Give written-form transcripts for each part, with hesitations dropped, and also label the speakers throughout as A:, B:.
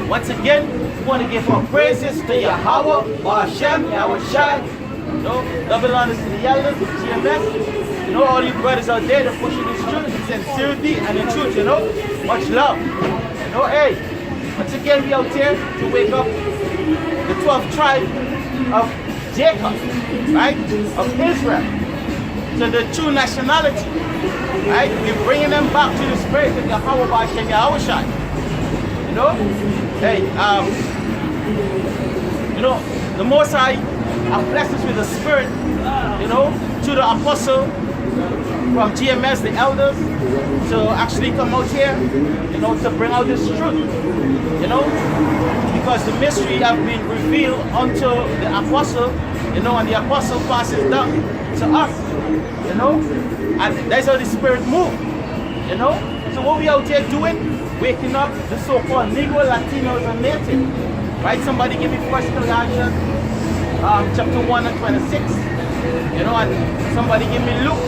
A: Once again, we want to give our praises to Yahweh, Hashem, Yahweh Shai. You know, double honors to the elders of GMS. You know, all you brothers out there that pushing this truth in sincerity and in truth, you know. Much love. You know, hey, once again we out here to wake up the 12th tribe of Jacob, right? Of Israel, to the true nationality, right? We're bringing them back to the spirit of Yahweh Hashem Yahweh Shai. You know, hey, you know, the Most High have blessed us with the spirit, you know, to the apostle from GMS, the elders, to actually come out here, you know, to bring out this truth, you know, because the mystery have been revealed unto the apostle, you know, and the apostle passes down to us, you know, and that's how the spirit moves, you know. So what we out here doing, waking up the so-called Negro, Latinos, and Native, right? Somebody give me 1 Colossians chapter 1 and 26, you know, and somebody give me Luke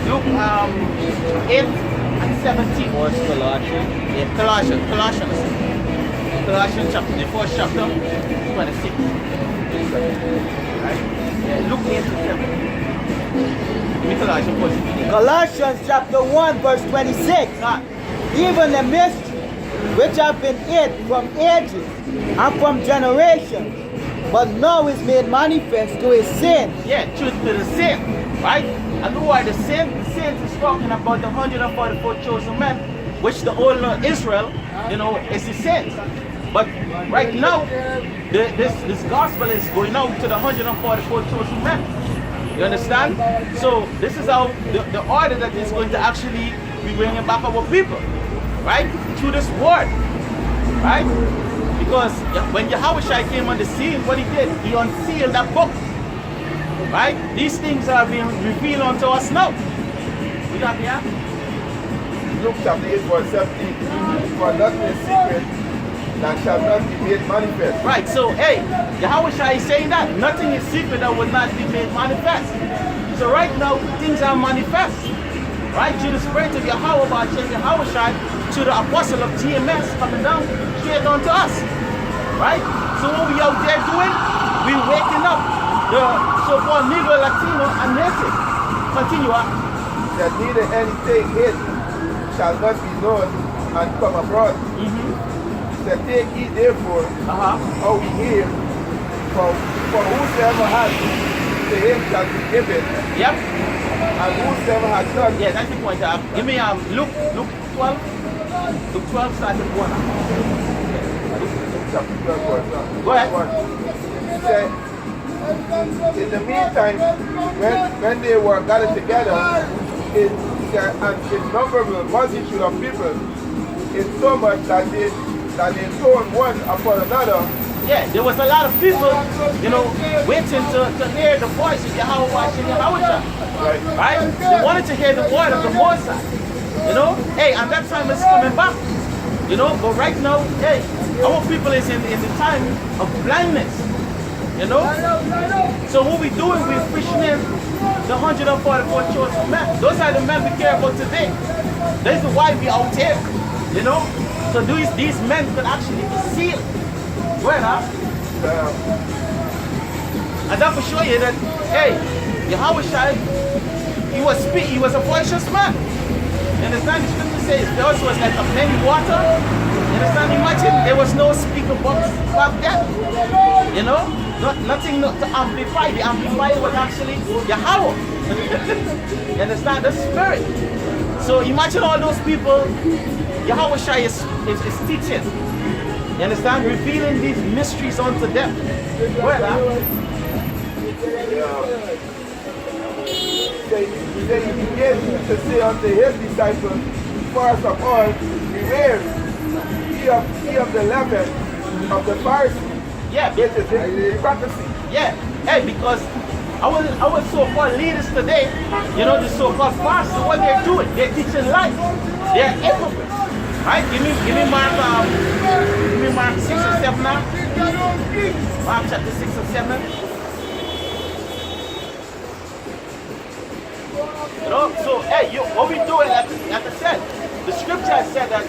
A: 8 and 17.
B: What's Colossians?
A: Yeah, Colossians chapter, the first chapter, 26. Right? Yeah, Luke 8 and 17.
B: Colossians chapter 1 verse 26. Even the mystery which have been hid from ages and from generations, but now is made manifest to his saints.
A: Yeah, truth to the saint, right? And who are the saints? The saints is talking about the 144 chosen men, which the whole of Israel, you know, is the saints. But right now, this gospel is going out to the 144 chosen men. You understand? So this is how the order that is going to actually be bringing back our people, right? Through this word, right? Because when Yahweh Shai came on the scene, what he did, he unsealed that book, right? These things are being revealed unto us now. We got here?
C: Luke chapter 8 verse 17. For nothing is secret that shall not be made manifest.
A: Right, so hey, Yahweh Shai is saying that nothing is secret that will not be made manifest. So right now, things are manifest, right? Through the spirit of Yahweh Hashem Yahweh Shai, to the apostle of GMS coming down straight on to us, right? So what we out there doing, we waking up the so-called Negro, Latino, and Native. Continue on.
C: That neither anything hid shall not be known and come abroad. That take ye therefore how we hear, for whosoever has, to him shall be given.
A: Yep.
C: And whosoever has not.
A: Yeah, that's the point. Give me Luke 12. Luke 12 starting 1.
C: Chapter 12 verse 1.
A: Go ahead.
C: He said, in the meantime, when they were gathered together, an innumerable multitude of people, in so much that they thrown one upon another.
A: Yeah, there was a lot of people, you know, waiting to hear the voice of Yahweh Hashem Yahweh Shai. Right? They wanted to hear the word of the Most High. You know? Hey, and that time is coming back. You know, but right now, hey, our people is in the time of blindness. You know? So what we doing, we're fishing in the 144 chosen men. Those are the men we care about today. That's why we out here. You know? So these men could actually be sealed. Well, and that will show you that, hey, Yahweh Shai, he was a voicious man. You understand? The scripture says there was like a many water. You understand? Imagine there was no speaker box back then. You know? Nothing to amplify. The amplifier was actually Yahweh. You understand? The spirit. So imagine all those people Yahweh Shai is teaching. You understand? Revealing these mysteries unto them. Well,
C: He began to say unto his disciples, first of all, beware ye of the leaven of the Pharisees.
A: Yeah,
C: which is hypocrisy.
A: Yeah, hey, because our so-called leaders today, you know, the so-called pastors, what they're doing, they're teaching life. They're hypocrites. Right? Give me Mark 6 and 7 now. Mark chapter 6 and 7. You know, so hey, what we doing, like I said, the scripture has said that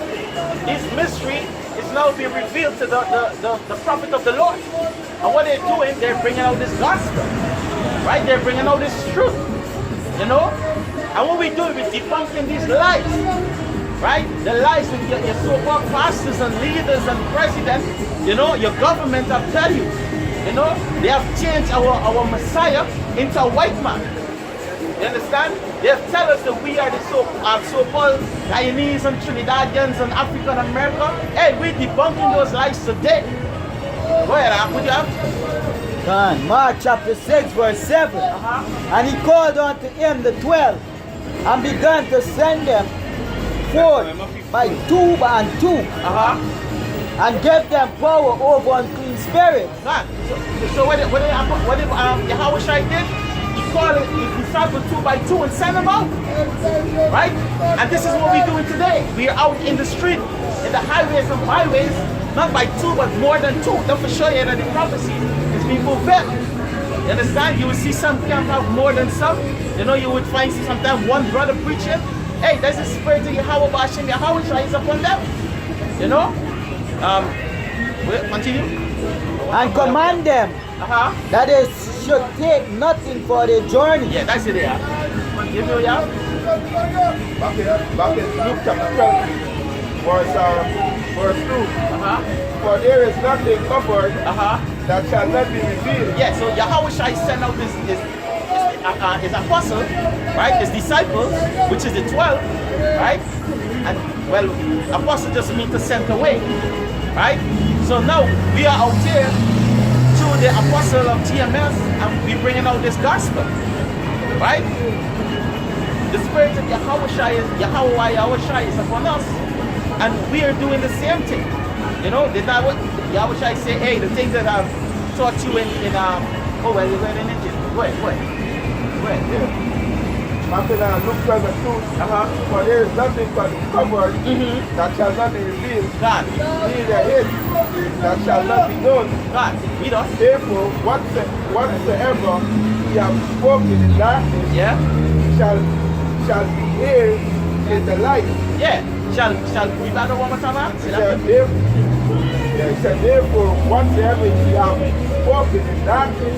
A: this mystery is is now being revealed to the prophet of the Lord. And what they're doing, they're bringing out this gospel. Right? They're bringing out this truth. You know? And what we do, we're debunking these lies. Right? The lies with your so-called pastors and leaders and presidents. You know, your government, I'll tell you. You know, they have changed our Messiah into a white man. You understand? They have tell us that we are the so-called Guyanese and Trinidadians and African America. Hey, we're debunking those lies today. Go ahead, what you have?
B: John, Mark chapter 6, verse 7. And he called unto him the 12 and began to send them forth by two and two, and gave them power over unclean spirits.
A: So what did Yahushua did? He called his disciples 2 by 2 and sent them out. Right? And this is what we're doing today. We are out in the street, in the highways and byways, not by 2 but more than 2. Don't for sure you that the prophecy is being fulfilled. You understand? You will see some camp have more than some. You know, you would find sometimes one brother preaching. Hey, there's a spirit of Yahweh Bashim Yahushua is upon them. You know? Continue.
B: And command them that they should take nothing for their journey.
A: Yeah, that's it there. Give me yeah.
C: Back in Luke chapter 12, verse 2. For there is nothing covered that shall not be revealed.
A: Yeah, so Yahushua sent out his apostle, right? His disciples, which is the 12, right? And well, apostle just means to send away, right? So now we are out here through the apostle of GMS and we're bringing out this gospel, right? The spirit of Yahushua is upon us, and we are doing the same thing. You know, did not what Yahushua say, hey, the things that I've taught you in oh well, you're in Egypt. Go ahead.
C: Back in Luke 12 and 2, for there is nothing covered that shall not be revealed, neither hid that shall not be known. Therefore, whatsoever he has spoken in darkness shall be heard in the light.
A: Yeah, shall we back up one more time?
C: Therefore, whatsoever he has spoken in darkness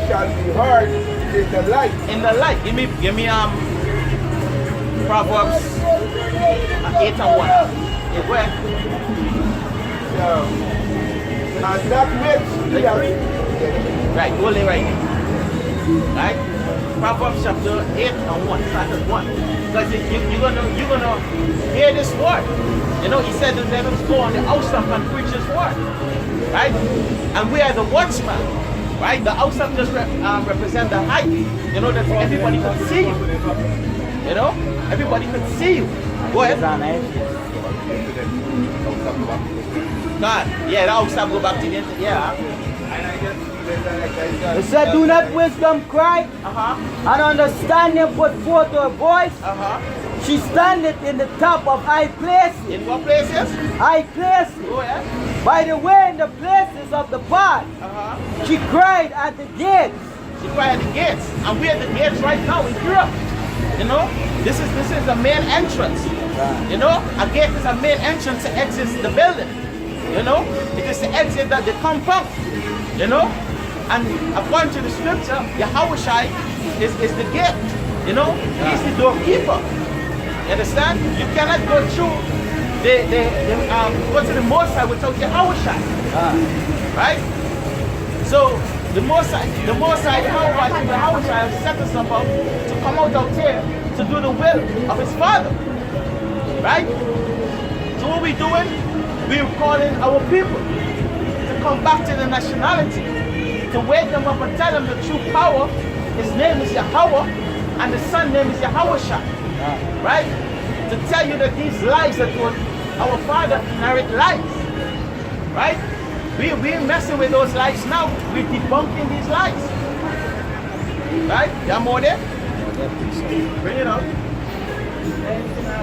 C: shall be heard in the light.
A: In the light. Give me Proverbs 8 and 1. Yeah, go ahead.
C: And that which he has...
A: Right, go lay right there. Right? Proverbs chapter 8 and 1. Start at 1. Because you're gonna hear this word. You know, he said that let us go on the outside and preach his word. Right? And we are the watchmen. Right? The outside just represent the height. You know, that everybody can see you. You know? Everybody can see you. Go ahead. God. Yeah, the outside go back to the end. Yeah.
B: It said, do not wisdom cry, and understanding put forth her voice. She standeth in the top of high places.
A: In what places?
B: High places.
A: Go ahead.
B: By the way, in the places of the path, she cried at the gates.
A: She cried at the gates. And we're at the gates right now in Europe. You know, this is the main entrance. You know, a gate is a main entrance to exit the building. You know, it is to exit the compound. You know, and according to the scripture, Yahushua is the gate. You know, he's the doorkeeper. You understand? You cannot go through go to the Most High without Yahushua. Right? So the Most High Yahushua has set us up to come out here to do the will of his Father. Right? So what we're doing, we're calling our people to come back to the nationality, to wake them up and tell them the true power. His name is Yahweh, and the Son name is Yahushua. Right? To tell you that these lies that our father inherit lies. Right? We're messing with those lies now. We're debunking these lies. Right? You have more there? Bring it out.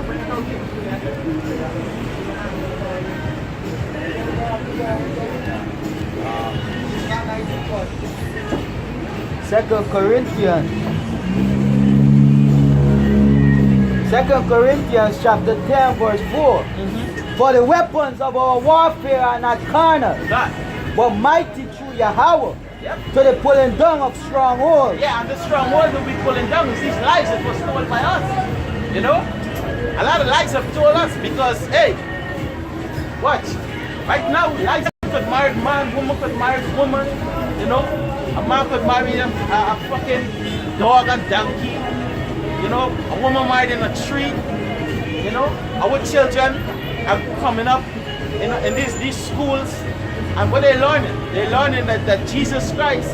A: Bring it out here.
B: 2 Corinthians chapter 10 verse 4. For the weapons of our warfare are not carnal,
A: God.
B: but mighty through Yahweh
A: Yep.
B: to the pulling down of strongholds.
A: Yeah, and the stronghold will be pulling down is these lies that was told by us. You know? A lot of lies have told us because, hey, watch. Right now, lies could marry man, woman could marry woman. You know? A man could marry a fucking dog and donkey. You know? A woman married in a tree. You know? Our children are coming up in these schools. And what they're learning? They're learning that Jesus Christ,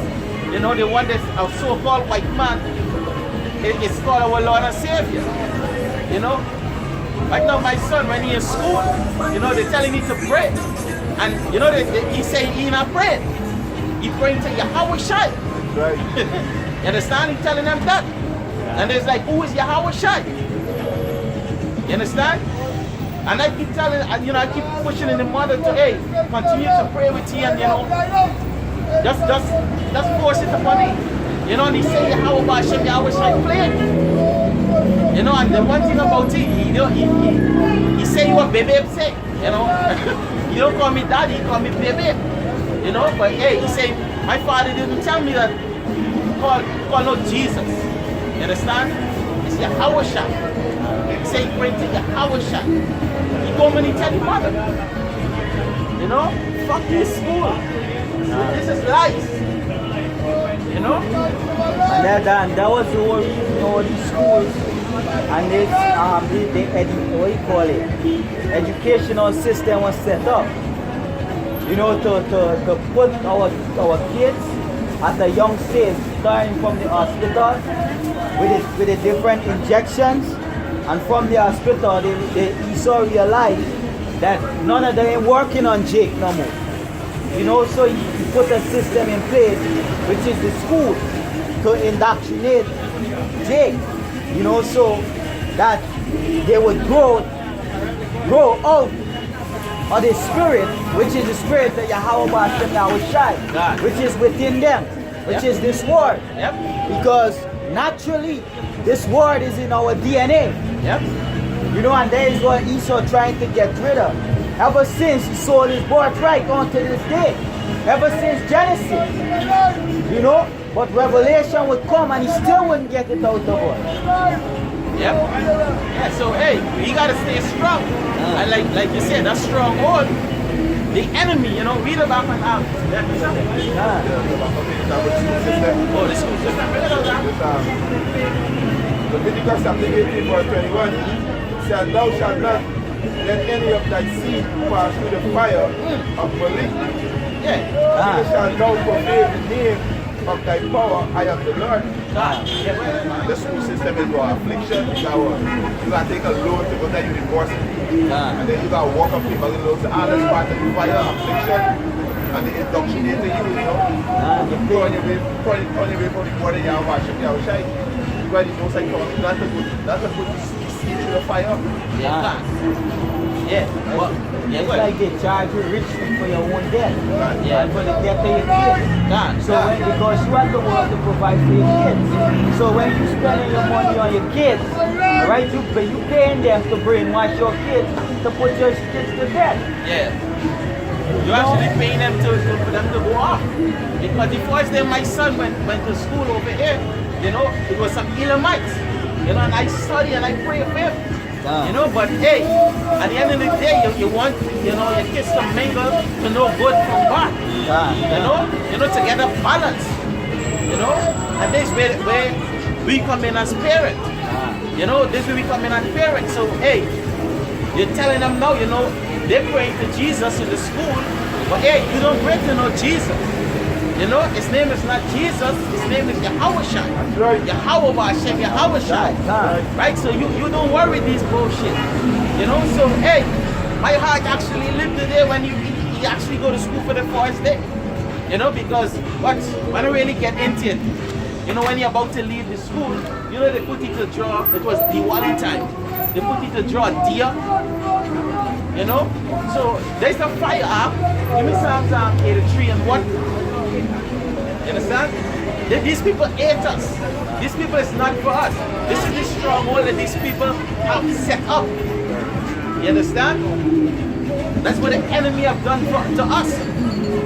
A: you know, the one that's a so-called white man, is called our Lord and Savior. You know? Right now, my son, when he's in school, you know, they're telling me to pray. And, you know, he say he not praying. He praying to Yahweh Shai.
C: Right.
A: You understand? He's telling them that. And it's like, who is Yahweh Shai? You understand? And I keep telling, you know, I keep pushing in the mother to, hey, continue to pray with you and, you know, just force it upon him. You know, and he say, how about Hashem, Yahweh Shai play? You know, and the one thing about it, he say you a baby, say, you know. You don't call me daddy, you call me baby. You know, but hey, he say, my father didn't tell me that call no Jesus. You understand? It's Yahweh Shai. He say bring to Yahweh Shai. He go and he tell his mother. You know? Fuck this school. This is lies. You know?
B: And that was the whole reason all these schools and this what you call it, educational system was set up. You know, to put our kids at a young stage, starting from the hospital with the different injections, and from the hospital they Esau realized that none of them ain't working on Jake no more. You know, so he put a system in place, which is the school, to indoctrinate Jake, you know, so that they would grow out of the spirit, which is the spirit that Yahweh Hashem Yahweh Shai, which is within them, which is this word.
A: Yep.
B: Because naturally, this word is in our DNA.
A: Yep.
B: You know, and that is what Esau trying to get rid of. Ever since he sold his birthright on to this day. Ever since Genesis. You know, but Revelation would come and he still wouldn't get it out of us.
A: Yep. Yeah, so hey, we gotta stay strong. And like you said, that stronghold, the enemy, you know, read about my house.
C: The
A: Oh, this school system.
C: Leviticus chapter 18 verse 21 said, thou shalt not let any of thy seed pass through the fire of malignity.
A: Yeah.
C: Neither shalt thou profane the name of thy power, I am the Lord. The school system is for affliction. You gotta take a loan to go to university. And then you gotta walk up people in those other part of the fire, affliction, and they indoctrinate you, you know. You go on your way from the border, you have worship, you have shy. You got the most like not to put the seed through the fire.
A: Yeah. Yeah. Well, yeah,
B: It's like they charge you richly for your own debt.
A: Yeah.
B: And for the debt of your kids. So because you have to work to provide for your kids. So when you spending your money on your kids, right, you paying them to brainwash your kids to put your kids to death.
A: Yeah. You're actually paying them for them to go off. Because the first day my son went to school over here, you know, it was some Elamites. You know, and I study and I pray for him. You know, but hey, at the end of the day, you want, you know, your kids to mingle to know good from bad. You know, to get a balance. You know, and this where we come in as parents. You know, this is where we come in as parents. So hey, you're telling them now, you know, they're praying to Jesus in the school, but hey, you don't pray to know Jesus. You know, his name is not Jesus, his name is Yahweh Shai.
C: That's right.
A: Yahweh Hashem, Yahweh Shai. Right? So you don't worry these bullshit. You know, so hey, my heart actually lived the day when you actually go to school for the first day. You know, because when I really get into it, you know, when you're about to leave the school, you know, they put you to draw, it was Diwali time. They put you to draw a deer. You know? So there's the fire up. Give me some 83 and 1. You understand? These people hate us. These people is not for us. This is the stronghold that these people have set up. You understand? That's what the enemy have done to us.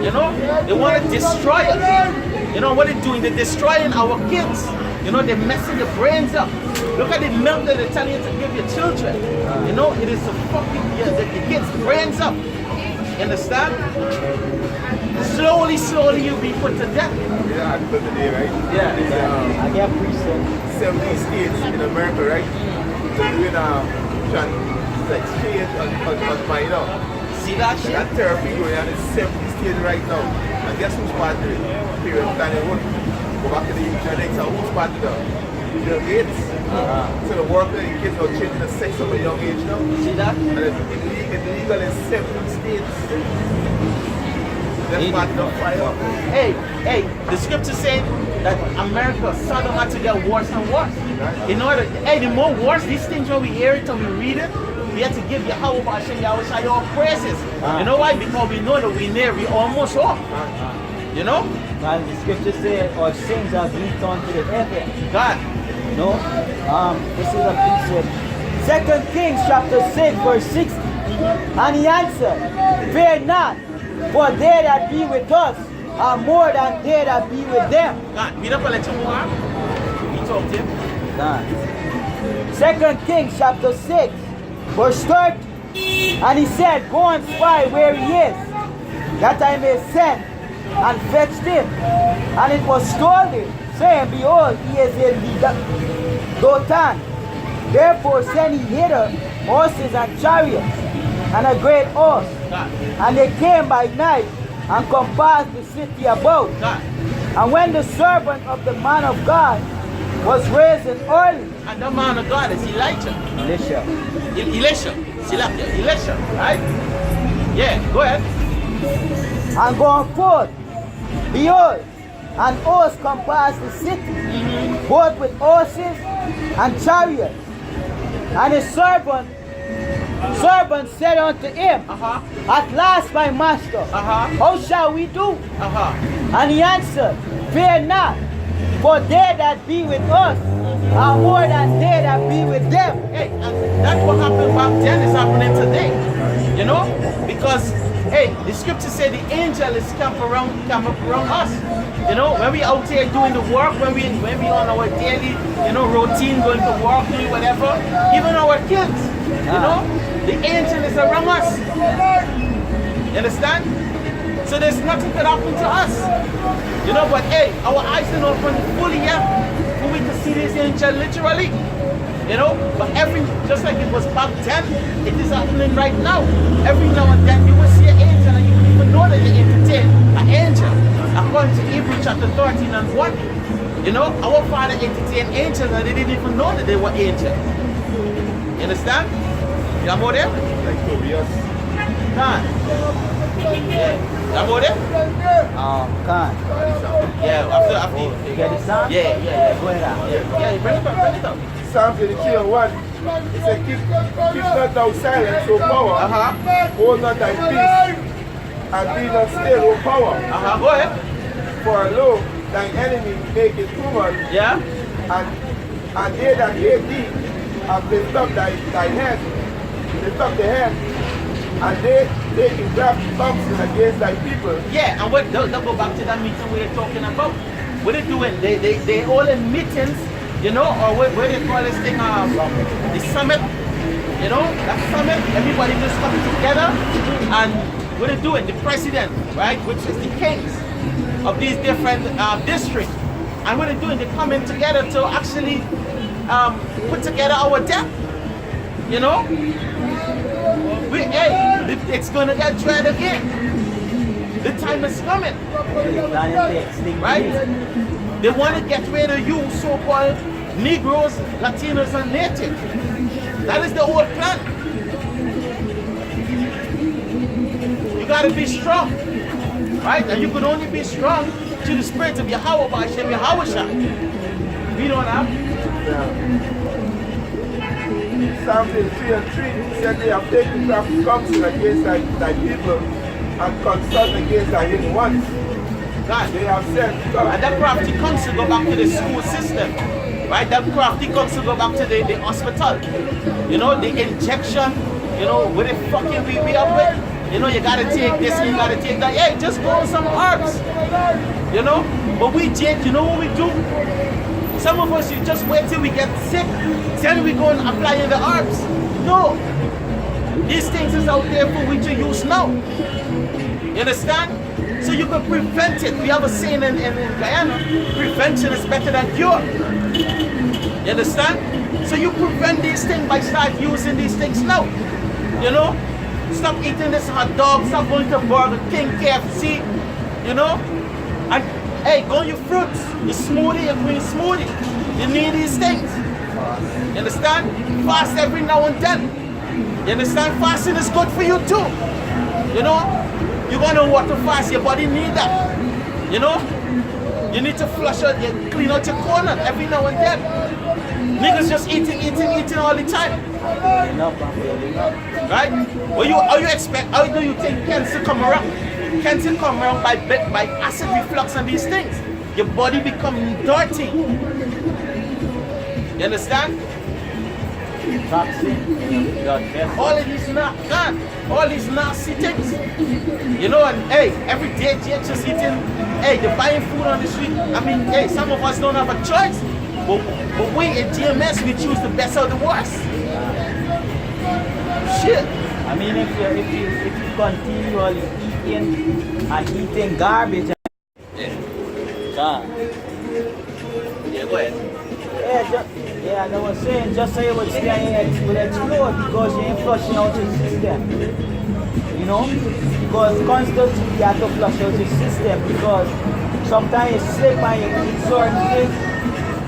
A: You know, they want to destroy us. You know what they're doing? They're destroying our kids. You know, they're messing the brains up. Look at the milk that they're telling you to give your children. You know, it is to fucking the kids' brains up. You understand? Slowly, slowly you'll be put to death.
C: Yeah, I put today, right?
A: Yeah.
B: I get preset.
C: 70 states in America, right? Doing exchange on my, you know.
A: See that shit?
C: That therapy going on in 70 states right now. And guess who's part of it? Period of time they work. Go back to the eugenics and who's part of the Bill Gates. So the work that the kids are changing the sex of a young age now.
A: See that?
C: And it's illegal in 70 states. That's part of the fire.
A: Hey, the scripture said that America Sodom had to get worse and worse. In order, the more worse these things when we hear it and we read it, we have to give Yahweh Hashem Yahweh all praises. You know why? Because we know that we almost off. You know?
B: And the scripture says, our sins are beat unto the heaven.
A: God.
B: No? This is a precept. 2 Kings chapter 6 verse 60. And he answered, fear not, for they that be with us are more than they that be with them.
A: God, we don't let you more. We talk to him.
B: God. 2 Kings chapter 6 verse 30. And he said, go and spy where he is, that I may send and fetched him. And it was told him, saying, behold, he is in the Dothan. Therefore send he hither horses and chariots and a great host. And they came by night and compassed the city about. And when the servant of the man of God was raising early,
A: and the man of God is Elijah. Elisha, right? Yeah, go ahead.
B: And going forth, behold, an host compassed the city, both with horses and chariots. And his servant said unto him, at last, my master, how shall we do? And he answered, fear not, for they that be with us are more than they that be with them.
A: Hey, and that's what happened back then is happening today. You know? Because, hey, the scripture said the angel is camp around us. You know, when we out here doing the work, when we on our daily, you know, routine, going to work, doing whatever, even our kids, you know, the angel is around us. You understand? So there's nothing that happen to us. You know, but hey, our eyes are open fully yet for we can see this angel literally. You know, but just like it was back then, it is happening right now. Every now and then you will see an angel and you will even know that you entertain an angel. According to Hebrews chapter 13 and 1. You know, our father entertained angels and they didn't even know that they were angels. You understand? You have more there?
C: Like Tobias.
A: Can't. Yeah. You have more there?
B: Can't.
A: Yeah, after
B: You get the sound?
A: Yeah.
B: Go ahead.
A: Yeah, bring it up.
C: Psalm 23 and 1. It said, keep not thou silent, so power. Hold not thy peace, and be not still, O power.
A: Go ahead.
C: For lo, thine enemy make it tumult.
A: Yeah.
C: And they that hate thee have lift up thy head. Lift up the head. And they can grab boxes against thy people.
A: Yeah, and they'll go back to that meeting we were talking about. What they doing? They all in meetings, you know, or where they call this thing, the summit. You know, that summit, everybody just coming together. And what they doing? The president, right, which is the kings of these different districts. And what they're doing, they're coming together to actually put together our debt. You know? It's gonna get tried again. The time is coming. Right? They want to get rid of you so-called Negroes, Latinos, and Natives. That is the whole plan. You gotta be strong. Right? And you can only be strong to the spirit of Yahweh by Hashem Yahweh. We don't have.
C: Psalm 3 and 3 said they have taken crafty counsel against thy people and consult against thy hidden ones.
A: God.
C: They have said,
A: and that crafty counsel go back to the school system. Right? That crafty counsel go back to the hospital. You know, the injection, you know, with the fucking we up with. You know, you gotta take this and you gotta take that. Hey, just go on some herbs. You know? But we Jake, you know what we do? Some of us, you just wait till we get sick, then we go and apply the herbs. No. These things is out there for we to use now. You understand? So you can prevent it. We have a saying in Guyana, prevention is better than cure. You understand? So you prevent these things by start using these things now. You know? Stop eating this hot dog, stop going to Burger King, KFC, you know? And hey, go on your fruits, your smoothie, your green smoothie. You need these things. You understand? Fast every now and then. You understand? Fasting is good for you too. You know? You're gonna water fast, your body need that. You know? You need to flush out, clean out your corner every now and then. Niggas just eating all the time. Right? How do you think cancer come around? Cancer come around by acid reflux and these things. Your body become dirty. You understand? All of these all these nasty things. You know, and hey, every day you're just eating, hey, you're buying food on the street. I mean, hey, some of us don't have a choice. But we at GMS, we choose the best of the worst. Shit.
B: I mean, if you continually eating garbage.
A: Yeah.
B: Yeah,
A: go ahead.
B: Yeah, I was saying, just so you would stay will explode because you ain't flushing out your system. You know? Because constantly you have to flush out your system because sometimes you slip and you eat certain things.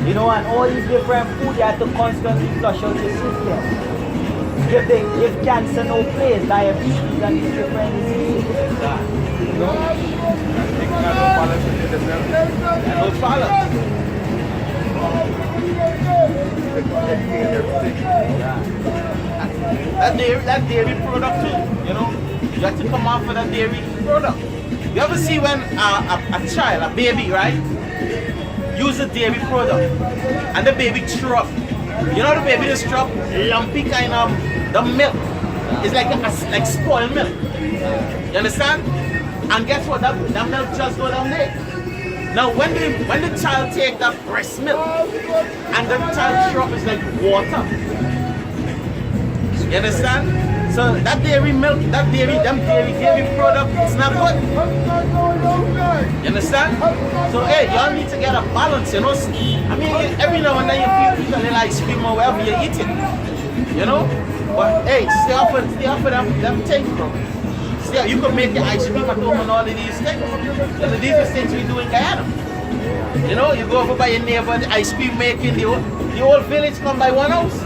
B: You know, and all these different food you have to constantly flush out your system. Give cancer no place, diabetes and these different diseases. You know?
A: That dairy product too, you know, you have to come off of that dairy product. You ever see when a child, a baby, right, use a dairy product and the baby throw up. You know the baby just throw up lumpy kind of the milk. It's like spoiled milk. You understand? And guess what? That milk just go down there. Now when the child take that breast milk and the child throw up is like water. You understand? So that dairy milk, them dairy product, it's not good. You understand? So hey, y'all need to get a balance, you know. I mean, every now and then you feel a little ice cream or whatever you eat it. You know? But hey, stay off of them things, bro. Stay, you can make your ice cream at home and all of these things. So these are things we do in Guyana. You know, you go over by your neighbor, the ice cream making, the whole village come by one house.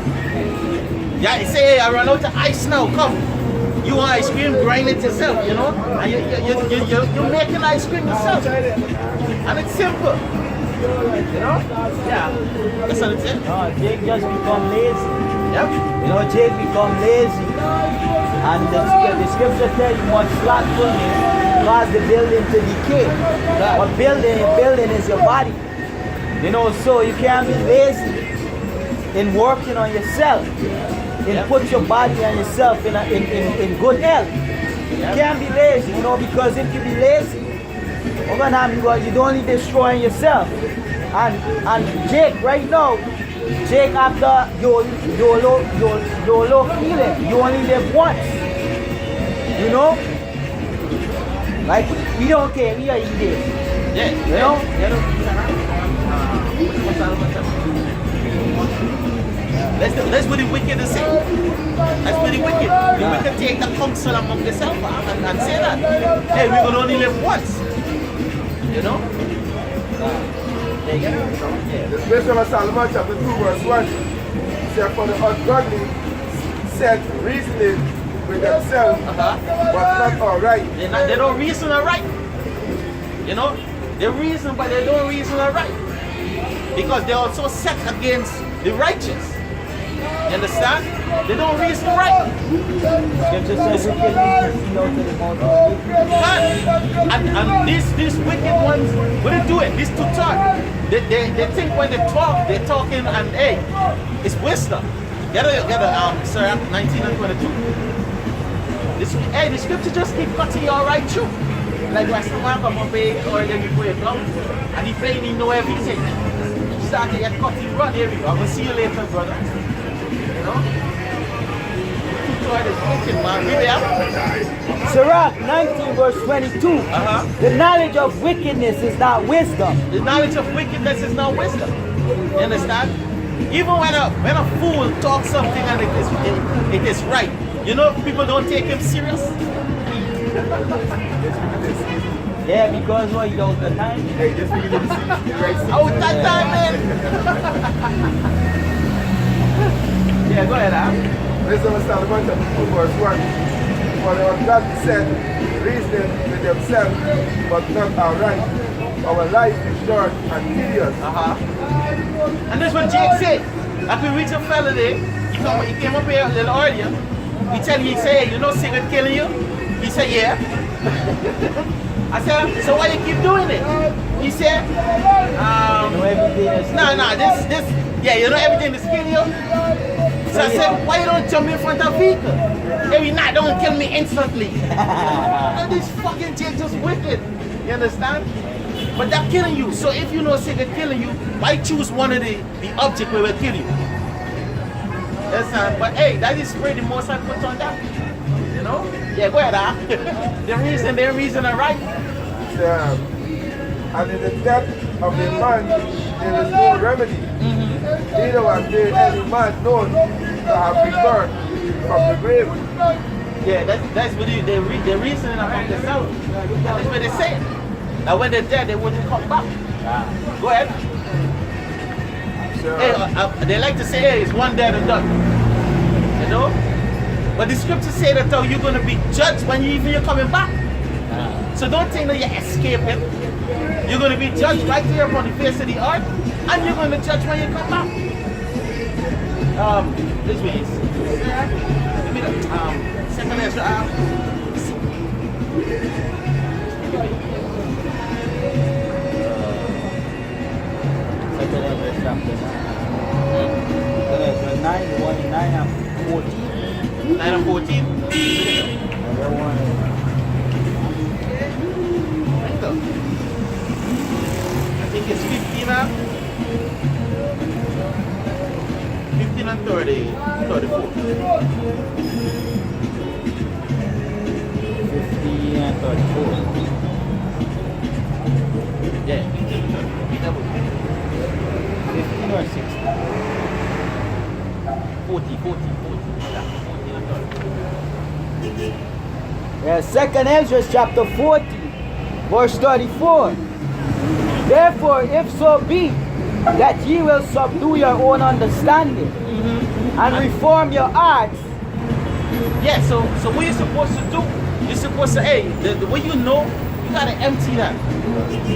A: Yeah, you say, hey, I run out of ice now, come. You want ice cream, grind it yourself, you know? And you're making ice cream yourself. And it's simple. You know? Yeah. That's what it is.
B: No, Jake just become lazy.
A: Yeah.
B: You know, Jake become lazy. And the scripture tells you much slackfulness cause the building to decay. But building is your body. You know, so you can't be lazy in working on yourself. Put your body and yourself in good health. You can't be lazy, you know, because if you be lazy, you're only destroying yourself. And Jake, right now, Jake after your low feeling, you only live once. You know? Like, we don't care, we are eating.
A: Yeah.
B: You know?
A: That's what the wicked is saying. That's what the wicked. The wicked take the counsel among themselves and say that. Hey, we're gonna only live once. You know?
C: The scripture of Solomon chapter 2 verse 1 said, for the ungodly set reasoning with themselves, but not alright.
A: They don't reason alright. You know? They reason, but they don't reason alright. Because they're also set against the righteous. You understand? They don't reason right. And these wicked ones, what they do it? These two talk. They think when they talk, they're talking and hey, it's wisdom. Get a Sirach 19 and 22. The scripture just keep cutting you all right through. Like when someone come up here or then you play a drum and he playing, he know everything. You start to get cut, you run, here we go. I'm gonna see you later, brother. You know? God is wicked, man. Really,
B: Sirach 19 verse 22. The knowledge of wickedness is not wisdom.
A: The knowledge of wickedness is not wisdom. You understand? Even when a fool talks something and it is right, you know people don't take him serious.
B: Yeah, because what you don't the time.
C: Hey, just because you see
A: Out that time, man. Yeah, go ahead,
C: Listen to Psalm 1 verse 1. For the ungodly said, reason with themselves, but not outright. Our life is short and tedious.
A: And that's what Jake said. After we reach a fella there, he came up here a little earlier. He tell you, he say, hey, you know cigarette killing you? He said, yeah. I said, so why you keep doing it? He said, yeah, you know everything is killing you? So I said, why you don't jump in front of a vehicle? Every night, don't kill me instantly. This fucking Jake just wicked. You understand? But that's killing you. So if you know cigarette killing you, why choose one of the object where will kill you? But hey, that is pretty most I put on that. You know? Yeah, go ahead, the reason are right.
C: And in the death of a man, there is no remedy. Neither was there any man known to have returned from the grave.
A: Yeah, that's what the reasoning about the south. That's what they say. That when they're dead, they wouldn't come back. Go ahead. Hey, they like to say, hey, it's one dead and done. You know? But the scriptures say that you're going to be judged when you're coming back. So don't think that you're escaping. You're going to be judged right here upon the face of the earth, and you're going to judge when you come back. This way is. Give me the second extra.
B: So 9, 1, 9 and 14.
A: 9 and 14. I think it's 15 and 15 and 30, 34.
B: 50 and 34.
A: Yeah, 15 and 30.
B: 15 or 16?
A: 40.
B: Yeah, 2nd Ezra chapter 40, verse 34. Therefore, if so be that ye will subdue your own understanding and reform your hearts.
A: Yeah, so what you're supposed to do, you're supposed to, hey, the way you know, you gotta empty that.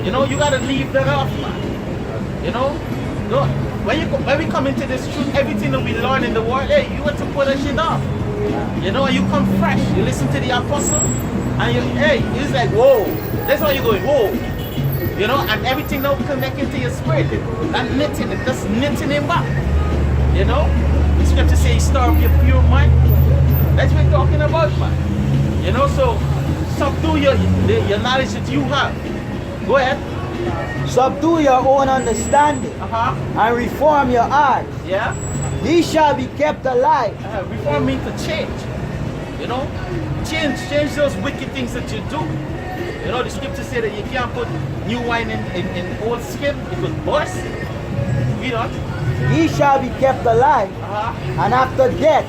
A: You know, you gotta leave that off, man. You know? No, when we come into this truth, everything that we learn in the world, hey, you want to put that shit off. You know, you come fresh, you listen to the apostle, and you, hey, it's like, whoa, that's why you're going, whoa. You know, and everything now connecting to your spirit, that knitting, just knitting him back. You know, the scripture says, stir up your pure mind. That's what we're talking about, man. You know, so subdue your knowledge that you have. Go ahead.
B: Subdue your own understanding and reform your heart.
A: Yeah.
B: These shall be kept alive.
A: Reform means to change. You know, change those wicked things that you do. You know, the scripture said that you can't put new wine in old skin, it will burst. You know.
B: Ye shall be kept alive, and after death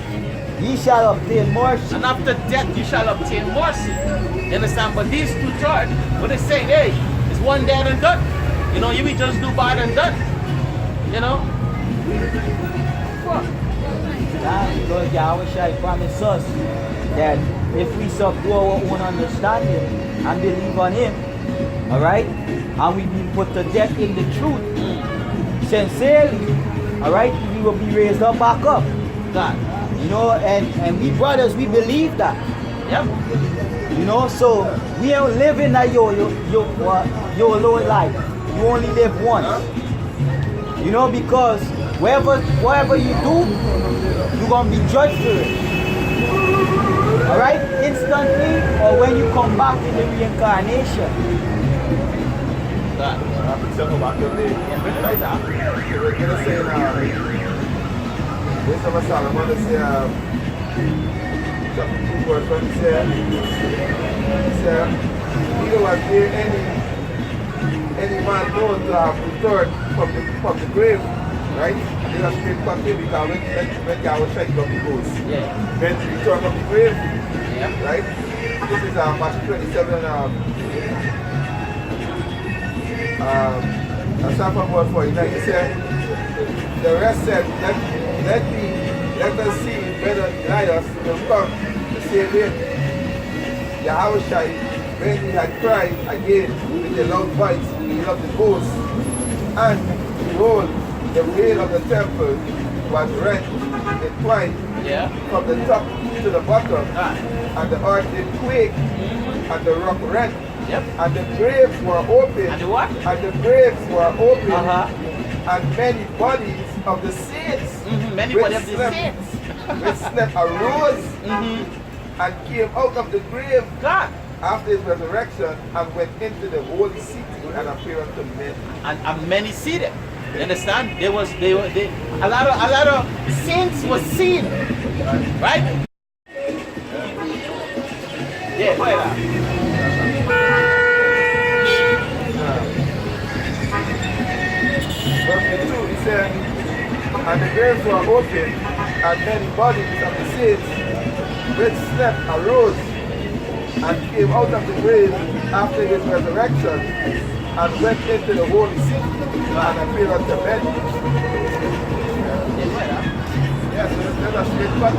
B: ye shall obtain mercy.
A: And after death you shall obtain mercy. You understand? But these two church, what they say, hey, it's one dead and done. You know, you be just do bad and done. You know?
B: Because Yahweh promised us that if we subdue our own understanding and believe on him, alright, and we be put to death in the truth, sincerely, alright, we will be raised up back up.
A: God.
B: You know, and we brothers, we believe that.
A: Yep.
B: You know, so we ain't living that your low life. You only live once. You know, because whatever you do, you're gonna be judged for it. Alright? Instantly or when you come back in the reincarnation.
A: God.
C: Circle back to the right now. We're gonna say Wisdom of Solomon, let's say chapter 2 verse 1, he said, neither was there any man known to have returned from the grave, right? And they are straight from him because when God was trying to the ghost.
A: Yeah.
C: When he returned from the grave,
A: Yeah.
C: right? This is Matthew 27, start from verse 49. He said, the rest said, let us see whether Elias will come to save him. Yahushua, when he had cried again with a loud voice, he loved the ghost. And behold, the veil of the temple was rent in twine from the top to the bottom, and the earth did quake, and the rock rent.
A: Yep.
C: And the graves were open.
A: And the what?
C: And the graves were open.
A: Uh-huh.
C: And many bodies of the saints,
A: many bodies of the saints,
C: which slept arose and came out of the grave
A: God.
C: after his resurrection and went into the holy city and appeared unto men.
A: And many see them. You understand? A lot of saints were seen. Right? Yeah, go ahead.
C: Verse 2, he said, and the graves were open, and many bodies of the saints which slept arose and came out of the grave after his resurrection and went into the holy city and appeared unto men. Yes, let us read back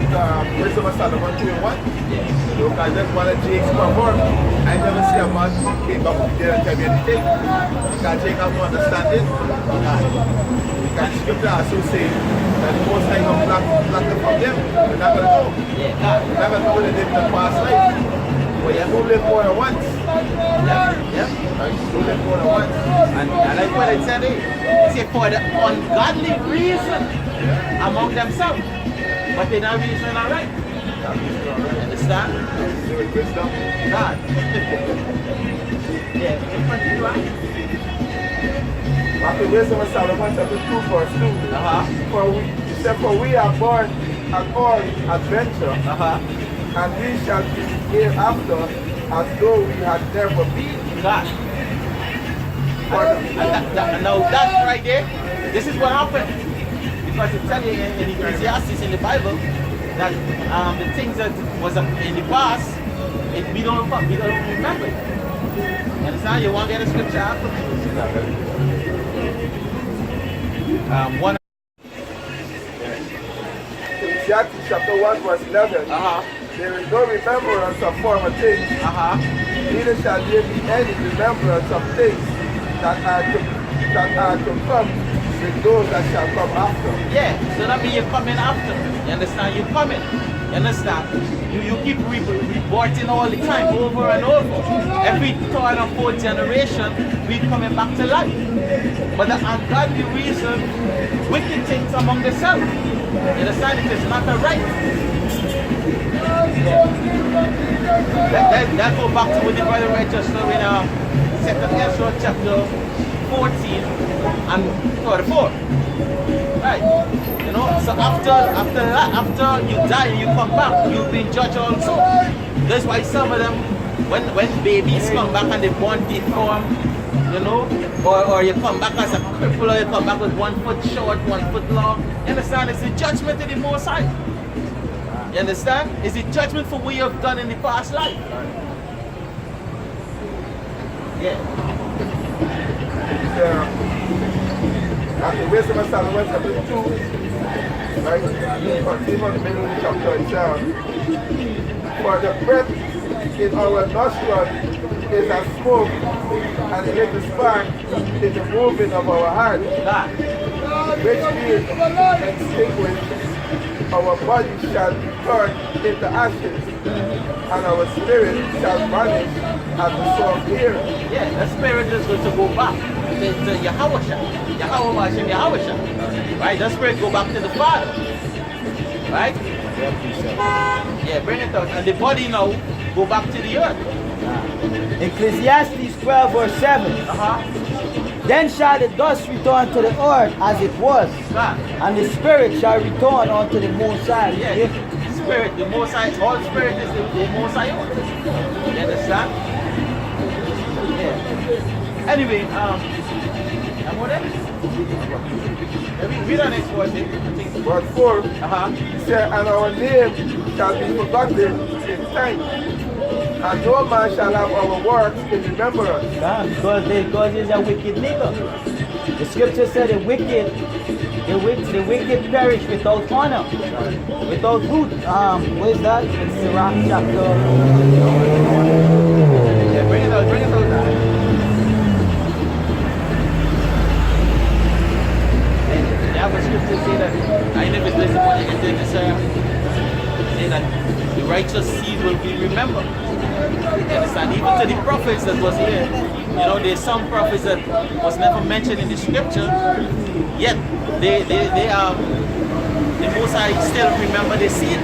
C: the Wisdom of Solomon 2 and 1. Look, I just want to Jake's perform. I never see a man came back up there and tell me anything. Because Jake has no understanding. Because the scripture also say that the most high going to block them from them. We're not going to know. We're not going to know what they did in the past life. But you don't live more than once.
A: Yeah.
C: You don't live more than once.
A: And like what I said, say for the ungodly reason among themselves. But they're not reasoning alright. Understand?
C: Wisdom.
A: God. Yeah, in front of you, right?
C: After Wisdom of Solomon chapter 2 verse 2. For we are born at all adventure, and we shall be hereafter as though we had never been.
A: God. Now that right there, this is what happened. Because it tells you in Ecclesiastes in the Bible that the things that was in the past, we don't remember it. You understand? You want to get a scripture after one.
C: Ecclesiastes chapter 1 verse 11. There is no remembrance of former things. Neither shall there be any remembrance of things that are to come with those that shall come after.
A: Yeah, so that means you're coming after. You understand? You're coming. You understand? You keep reporting all the time, over and over. Every third or fourth generation, we're coming back to life. But the ungodly reason, wicked things among themselves. You understand? It is not a right. That go back to what the brother read just now in 2nd Ezra chapter 14 and 34. Right. You know, so after you die and you come back, you've been judged also. That's why some of them, when babies come back and they're born deformed, you know, or you come back as a cripple, or you come back with 1 foot short, 1 foot long. You understand? It's a judgment of the Most High. You understand? It's a judgment for what you have done in the past life. Yeah.
C: After Wisdom of Solomon chapter 2, right? Continue on the middle of the chapter itself. For the breath in our nostril is as smoke, and the little spark is the moving of our heart, which being extinguished, our body shall be turned into ashes, and our spirit shall vanish as the soul of air.
A: Yeah, the spirit is going to go back to Yahushua. Right? The spirit go back to the Father. Right? Yeah, bring it out. And the body now go back to the earth.
B: Ecclesiastes 12 verse 7. Then shall the dust return to the earth as it was, and the spirit shall return unto the Most High.
A: Yeah, spirit, the Most High, all spirit is the Most High. You understand? Yeah. Anyway, I'm what else? Read on next verse.
C: Verse 4, he said, and our name shall be forgotten in time, and no man shall have our works in remembrance.
B: Because he's a wicked nigga. The scripture said the wicked perish without honor, without root. What is that? It's Sirach chapter.
A: Yeah, bring it out now. The other scripture say that I never listen what you can do this say that the righteous seed will be remembered. You understand? Even to the prophets that was here, you know, there's some prophets that was never mentioned in the scripture, yet they the Most High still remember the seed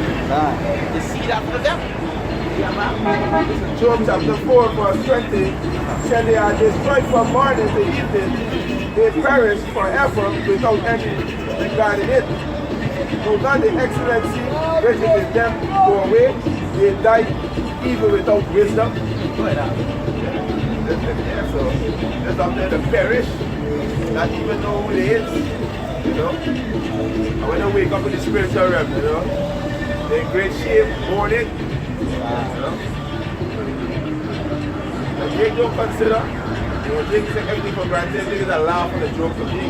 A: after them.
C: Job chapter 4 verse 20 said they are destroyed from morning to evening, they perish forever without any regard in it. Do not the excellency which is in them go away, they die even without wisdom. Yeah, so there's up there to perish, not even know who they is, you know. And when they wake up in the spiritual realm, you know, they're in great shape, morning, you know. And they don't consider, you know, they take everything for granted, they just laugh on the joke for me.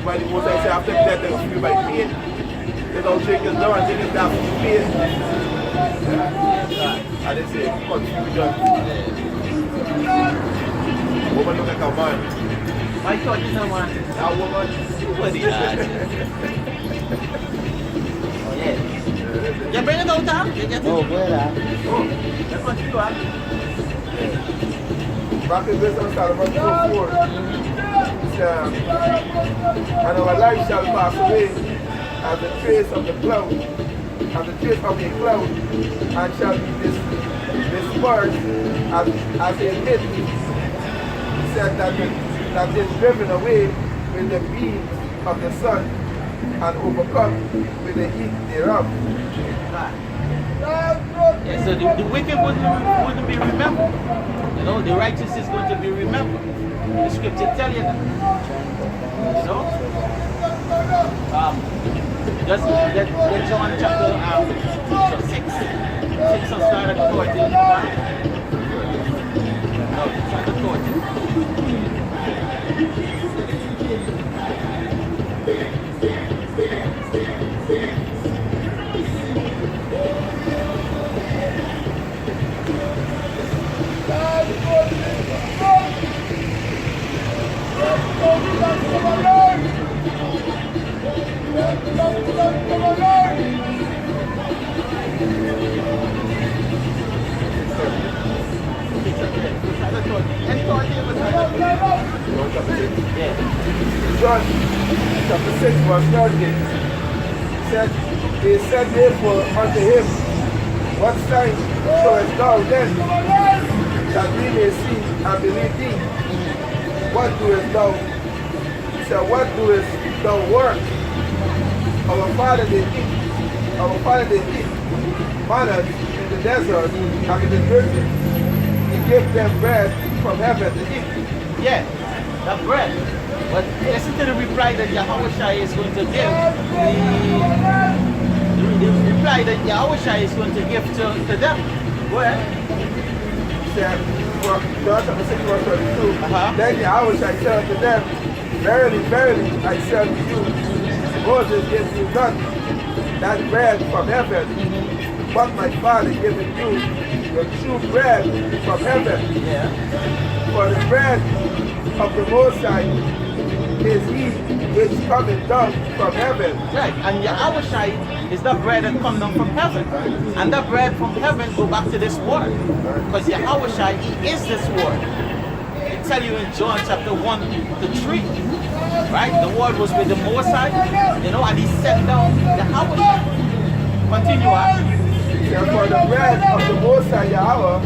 C: By the most I say after death they will feel by pain. They don't drink it now and drink it down for pain. And they say confusion. Woman look like a man.
A: I thought you know man.
C: A woman.
A: What the hell? Yeah. Yeah, bring it out now.
B: Oh, where
A: Let's continue on.
C: Back in Wisdom Solomon 4. And our life shall pass away as the trace of the cloud, as the trace of a cloud, and shall be dispersed as a mist. He said that is driven away with the beams of the sun and overcome with the heat thereof.
A: Yeah, so the wicked wouldn't be remembered. You know, the righteous is going to be remembered. The scripture tell you that. You know? Just get John chapter 6. 6 will start at 14. No, chapter 14.
C: John chapter 6 verse 30 said, they said therefore unto him, what sign showest thou then, that we may see and believe thee? What doest thou? He said, what doest thou work? Our father did eat manna in the desert and in the desert. He gave them bread from heaven to eat.
A: Yeah, the bread. But listen to the reply that Yahushua is going to give. The reply that Yahushua is going to give to them. Go ahead.
C: He said, John chapter 6 verse 32. Then Yahushua said unto them, verily, verily, I say unto you, Moses gave you not that bread from heaven, but my Father giveth you the true bread from heaven.
A: Yeah.
C: For the bread of the Most High is he which cometh down from heaven.
A: Right, and Yahushua is the bread that comes down from heaven. And that bread from heaven go back to this word. Because Yahushua, he is this word. It tell you in John chapter 1 to 3. Right? The word was with the Mosai, you know, and he sent down the Yahweh. Continue on.
C: For the bread of the Most High Yahweh,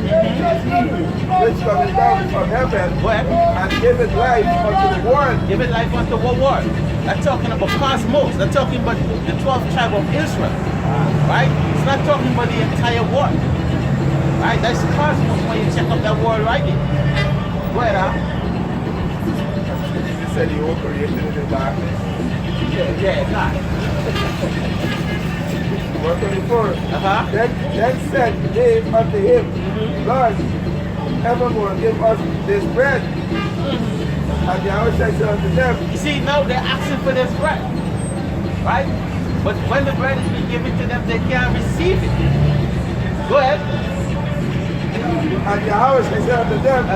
C: which cometh down from heaven, and give it life unto the world.
A: Give it life unto what world? They're talking about cosmos. They're talking about the 12th tribe of Israel. Right? It's not talking about the entire world. Right? That's cosmos when you check up that word right there. Go ahead, huh?
C: You said you were created in the darkness.
A: Yeah, God.
C: Verse 24. Then said they unto him, Lord, evermore give us this bread. And Yahweh said unto them,
A: You see, now they're asking for this bread. Right? But when the bread is being given to them, they can't receive it. Go ahead.
C: And Yahweh said unto them,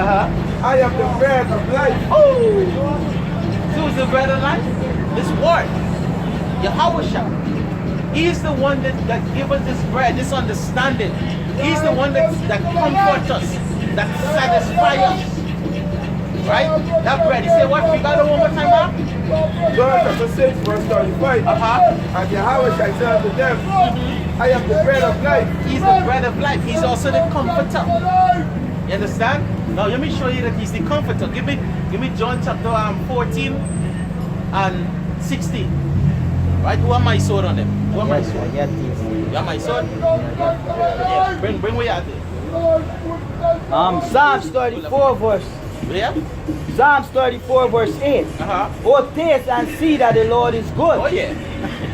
C: I am the bread of life.
A: Oh! So who's the bread of life? This word. Yahweh. He's the one that gives us this bread, this understanding. He's the one that comforts us, that satisfies us. Right? That bread. He said what? We got it one more time now?
C: John chapter 6, verse 35. And Yahweh said unto them, I am the bread of life.
A: He's the bread of life. He's also the comforter. You understand? Now let me show you that he's the comforter. Give me John chapter 14 and 16. Right? Who am I sword on them? Who am I sword?
B: Yes, yes.
A: You have my sword? Yeah. Bring where you at there.
B: Psalms 34 verse.
A: Yeah?
B: Psalms 34 verse 8. Oh, taste and see that the Lord is good.
A: Oh yeah.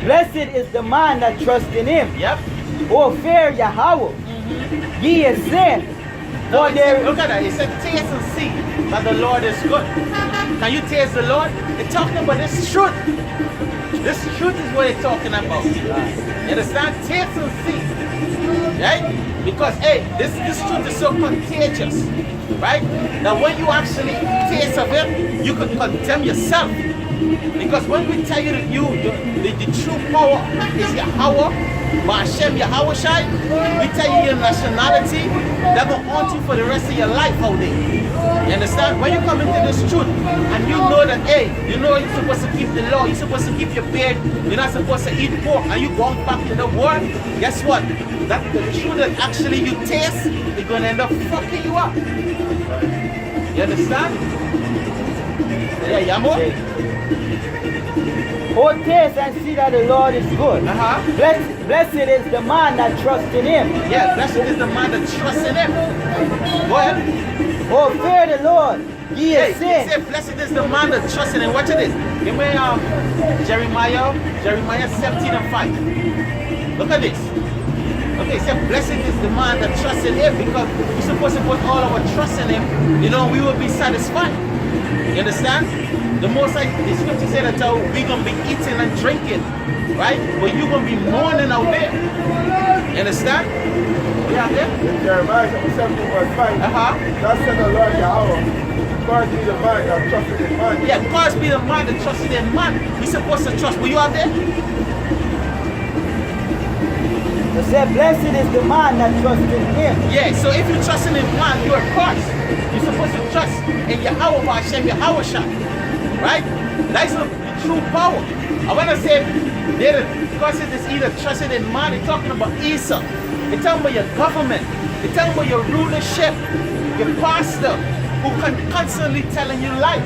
B: Blessed is the man that trusts in him.
A: Yep.
B: Oh, fear Yahweh. Ye is sin.
A: No, look at that. It said taste and see that the Lord is good. Can you taste the Lord? They're talking about this truth. This truth is what they're talking about. You understand? Taste and see. Right? Because, hey, this truth is so contagious. Right? That when you actually taste of it, you could condemn yourself. Because when we tell you that the true power is Yahweh, Hashem Yahweh Shai, we tell you your nationality, that will haunt you for the rest of your life out there. You understand? When you come into this truth and you know that, hey, you know you're supposed to keep the law, you're supposed to keep your beard, you're not supposed to eat pork, and you going back to the world, guess what? That the truth that actually you taste is going to end up fucking you up. You understand? Yeah, Yamo?
B: Oh, taste and see that the Lord is good. Blessed is the man that trusts in him.
A: Yeah, blessed is the man that trusts in him. Go ahead.
B: Oh, fear the Lord. Ye is sin.
A: He said, blessed is the man that trusts in him. Watch this. Give me Jeremiah 17 and 5. Look at this. Okay, he said, blessed is the man that trusts in him, because we're supposed to put all our trust in him, you know, we will be satisfied. You understand? The most like the scripture said that we're going to be eating and drinking, right? But you're going to be mourning out there. You understand? Yeah, there?
C: Jeremiah 17 verse 5. Thus said the Lord Yahweh, cursed be the man that trusted in man.
A: Yeah, cursed be the man that trusted in man. We're supposed to trust. Were you out there?
B: It said, blessed is the man that trusts in him.
A: Yeah, so if you're trusting in man, you're cursed. You're supposed to trust in Yahweh Hashem, Yahweh Shai. Right? That's the true power. And when I say because it is either trusting in man, they're talking about Esau. They're talking about your government. They're talking about your rulership, your pastor, who constantly telling you lies.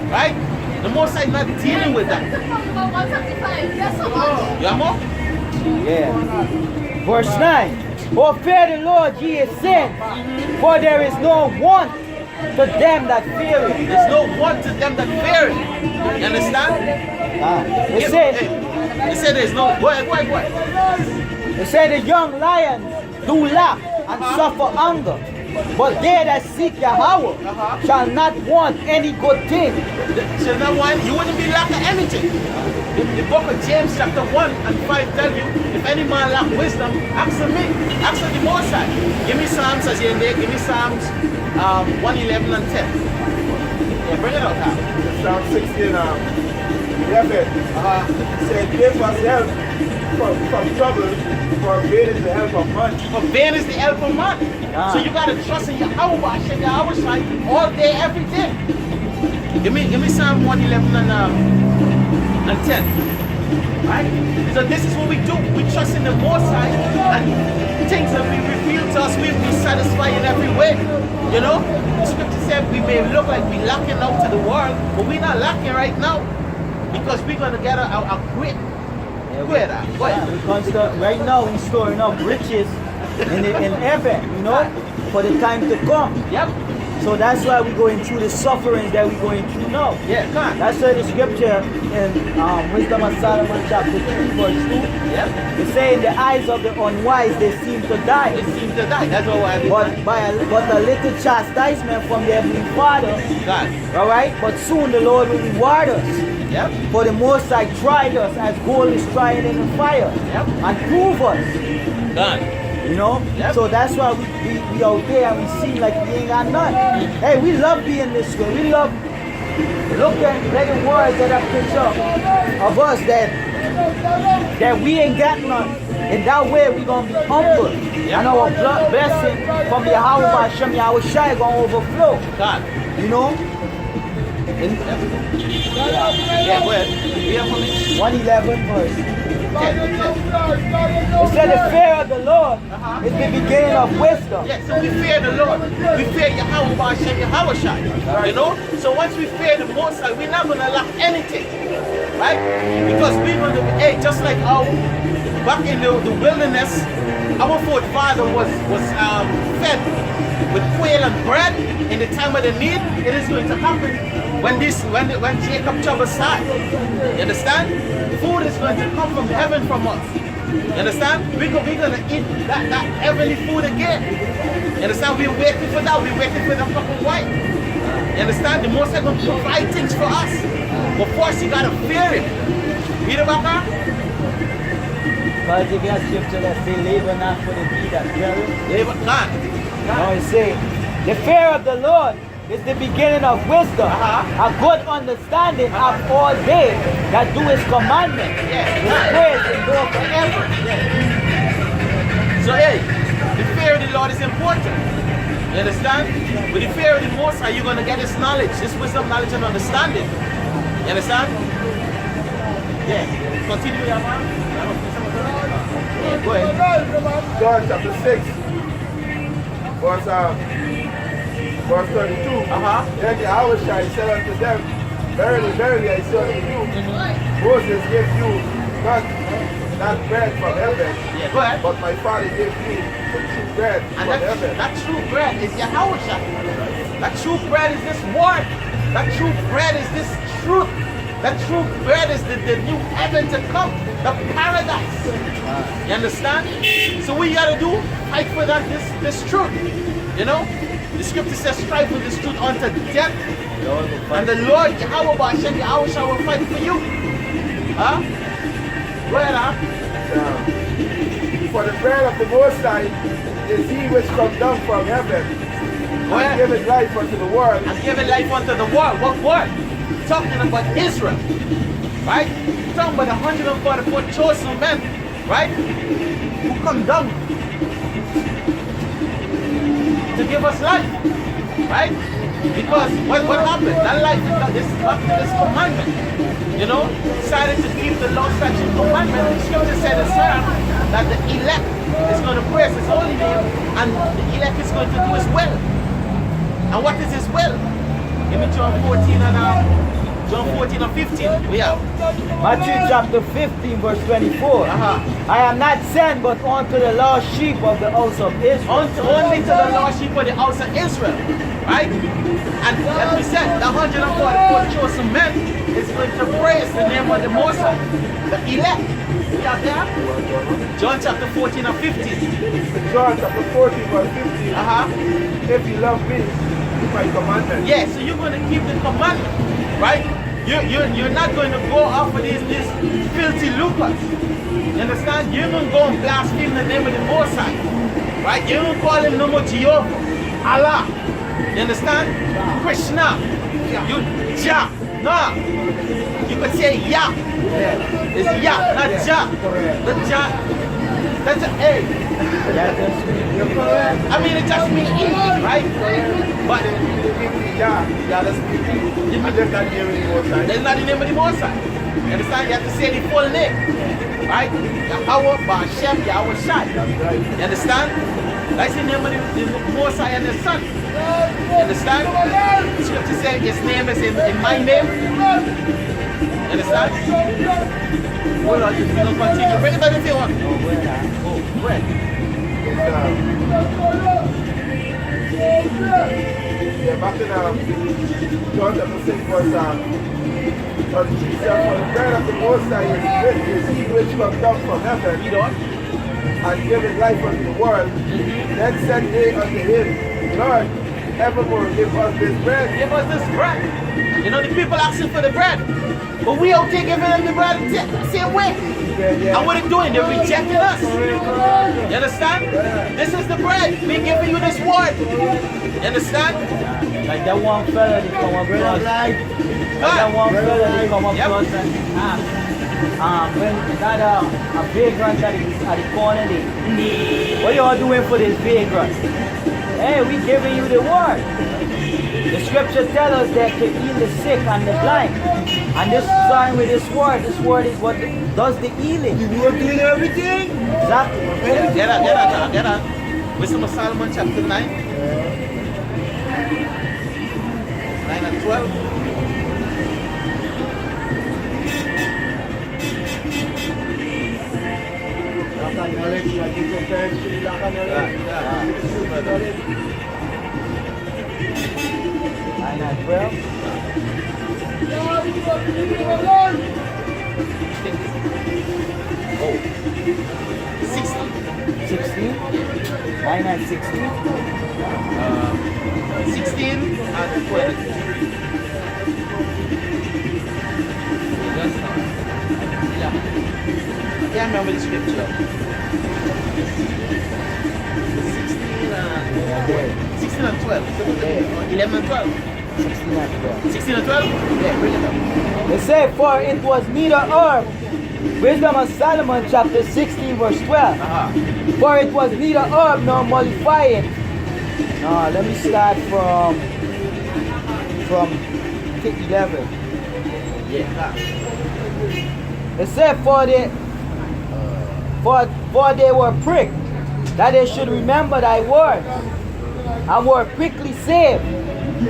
A: Right? The Most High not dealing with that. You more?
B: Yeah. Verse 9. Oh, fear the Lord, ye is sin, for there is no want to them that fear him.
A: There's no want to them that fear him. You understand?
B: It
A: said there's no. Go ahead.
B: It said the young lions do lack and suffer hunger, but they that seek Yahweh shall not want any good thing.
A: Shall not want. You wouldn't be lacking anything. The book of James chapter 1 and 5 tell you, if any man lack wisdom, ask of me. Ask of the Most High. Give me Psalms as you're in there. Give me Psalms 111 and 10. Yeah, bring it out now.
C: Psalm 16 11. Said, give us help from trouble, for vain is the help of man.
A: For vain is the help of man. So you got to trust in Yahweh Hashem, Yahweh Shai, all day, every day. Give me Psalm 111 and 10. Right? So this is what we do. We trust in the Most High, and things that we reveal to us, we'll be satisfied in every way. You know? The scripture said we may look like we're lacking out to the world, but we're not lacking right now. Because we're going to get a great.
B: Right now we're storing up riches in heaven, you know, for the time to come.
A: Yep.
B: So that's why we're going through the sufferings that we're going through now.
A: Yeah, come on.
B: That's why the scripture in Wisdom of Solomon chapter 3 verse 2.
A: Yep.
B: It says in the eyes of the unwise they seem to die.
A: They seem to die. That's what I mean.
B: But a little chastisement from the Heavenly Father.
A: God.
B: Alright? But soon the Lord will reward us.
A: Yep.
B: For the Most High tried us as gold is tried in the fire.
A: Yep.
B: And prove us.
A: God.
B: You know?
A: Yep.
B: So that's why we out there and we seem like we ain't got none. Hey, we love being this way. We love looking at the words that are picture of us that we ain't got none. In that way we gonna be humble. Yep. And our blood blessing from the Yahweh Hashem Yahweh Shai gonna overflow.
A: God.
B: You know?
A: Yeah, go ahead.
B: 111 verse. It said the fear of the Lord is the beginning of wisdom.
A: Yeah, so we fear the Lord. We fear Yahweh Hashem Yahweh Shai. You know? So once we fear the Most High, we're not going to lack anything. Right? Because we're going to be, hey, just like back in the wilderness, our forefather was fed with quail and bread in the time of the need. It is going to happen when Jacob trouble starts. You understand? Food is going to come from heaven from us. You understand? We're going to eat that heavenly food again. You understand? We're waiting for that. We're waiting for the fucking wife. You understand? The Most High going to provide things for us. But first, you got to fear Him. Read about that?
B: Because you got scripture that say, labor not for the deed that perish.
A: Labor, God.
B: No, it say, the fear of the Lord is the beginning of wisdom, a good understanding of all they that do His commandments. His praise endure forever.
A: So hey, the fear of the Lord is important. You understand? With the fear of the Most High, you're going to get His knowledge, His wisdom, knowledge, and understanding. You understand? Yeah. Continue, yeah, man. Yeah, go ahead.
C: John chapter 6, verse 32. Then Yahweh Shai said unto them, verily, verily, I say unto you, Moses gave you not bread from heaven,
A: yeah, go ahead.
C: but my Father gave you the true bread from heaven.
A: That true bread is Yahweh Shai. That true bread is this word. That true bread is this truth. That true bread is the new heaven to come, the paradise. You understand? So what you gotta do? Fight for that this truth. You know? The scripture says, strive for this truth unto death. And the Lord Yahweh Hashem Yahweh Shai will fight for you. Huh? Go ahead,
C: For the bread of the Most High is He which come down from heaven, and giveth life unto the world.
A: And giveth life unto the world. What word? Talking about Israel. Right? Talking about 144 chosen men. Right? Who come down to give us life. Right? Because what happened? That life is this commandment. You know? Decided to keep the law, statute, commandment. The scripture said that the elect is going to praise His holy name, and the elect is going to do His will. And what is His will? Give me John 14 and 15. We have
B: Matthew chapter 15 verse 24. I am not sent but unto the lost sheep of the house of Israel.
A: Only to the lost sheep of the house of Israel. Right? And as we said, the 144 chosen men is going to praise the name of the Most High, the elect. We have there? John chapter 14 and 15.
C: John chapter 14 verse 15. If you love me, keep my commandments.
A: Yeah, so you're going to keep the commandment. Right? You're not going to go off of these filthy lucres. You understand? You're going to go and blaspheme the name of the Most High. Right? You're going to call Him no more Jehovah, Allah. You understand? Krishna. You Jah. No. You could say Yah. It's Yah, not Jah. The Jah. That's a A. I mean, it just means eat, right? But
C: Yeah.
A: You understand?
C: I just not hearing more time.
A: That's not the name of the Most High. You understand? You have to say the full name. Right? Yahweh, Ba'ashem, Yahweh Shai. You understand? That's the name of the Most High and the Son. You understand? The scripture says his name is in my name. You understand? Hold on, just don't continue. Bring it back if you want. Oh, bread.
C: Yeah, back in John chapter 6 verse 33 says, for the bread of the Most High is he which comes down from heaven
A: Read on.
C: and giveth life unto the world. Then said they unto him, Lord, evermore give us this bread.
A: Give us this bread. You know, the people asking for the bread. But we okay giving them the bread the same way. And what they're doing, they're rejecting us. You understand? This is the bread. We're giving you this word. You understand?
B: Like that one fella that come up to us. Like that one fella that come up to us and ask, when that a vagrant at the corner there, what you all doing for this vagrant? Hey, we giving you the word. The scripture tells us that to heal the sick and the blind. And this sign with this word is what does the healing. You are doing everything? Exactly.
A: Get out. Wisdom of Solomon chapter 9. 9 and 12.
B: Nine and 12.
A: Oh, 16.
B: 16. 9 and 16.
A: 16 and 12. I can't remember the scripture. 16 and 12. 11 and 12.
B: 16 and 12.
A: 16 and 12? Yeah, bring it up.
B: They say, for it was neither herb. Wisdom of Solomon chapter 16 verse 12. For it was neither herb nor mollifying. No, let me start from 11.
A: Yeah.
B: They said for they were pricked, that they should remember thy words, and were quickly saved,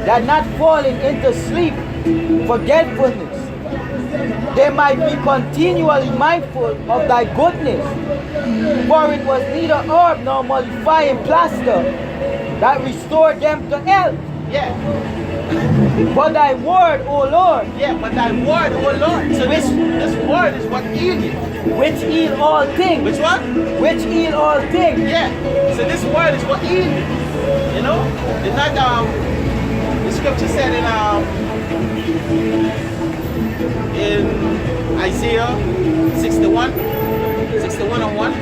B: that not falling into sleep, forgetfulness, they might be continually mindful of thy goodness. For it was neither herb nor mollifying plaster that restored them to health.
A: Yeah.
B: But thy word, O Lord.
A: Yeah, but thy word, O Lord. So this word is what heals you.
B: Which heal all things.
A: Which one?
B: Which heal all things.
A: Yeah. So this word is what heals you. You know? It's not the scripture said in Isaiah 61 and 1.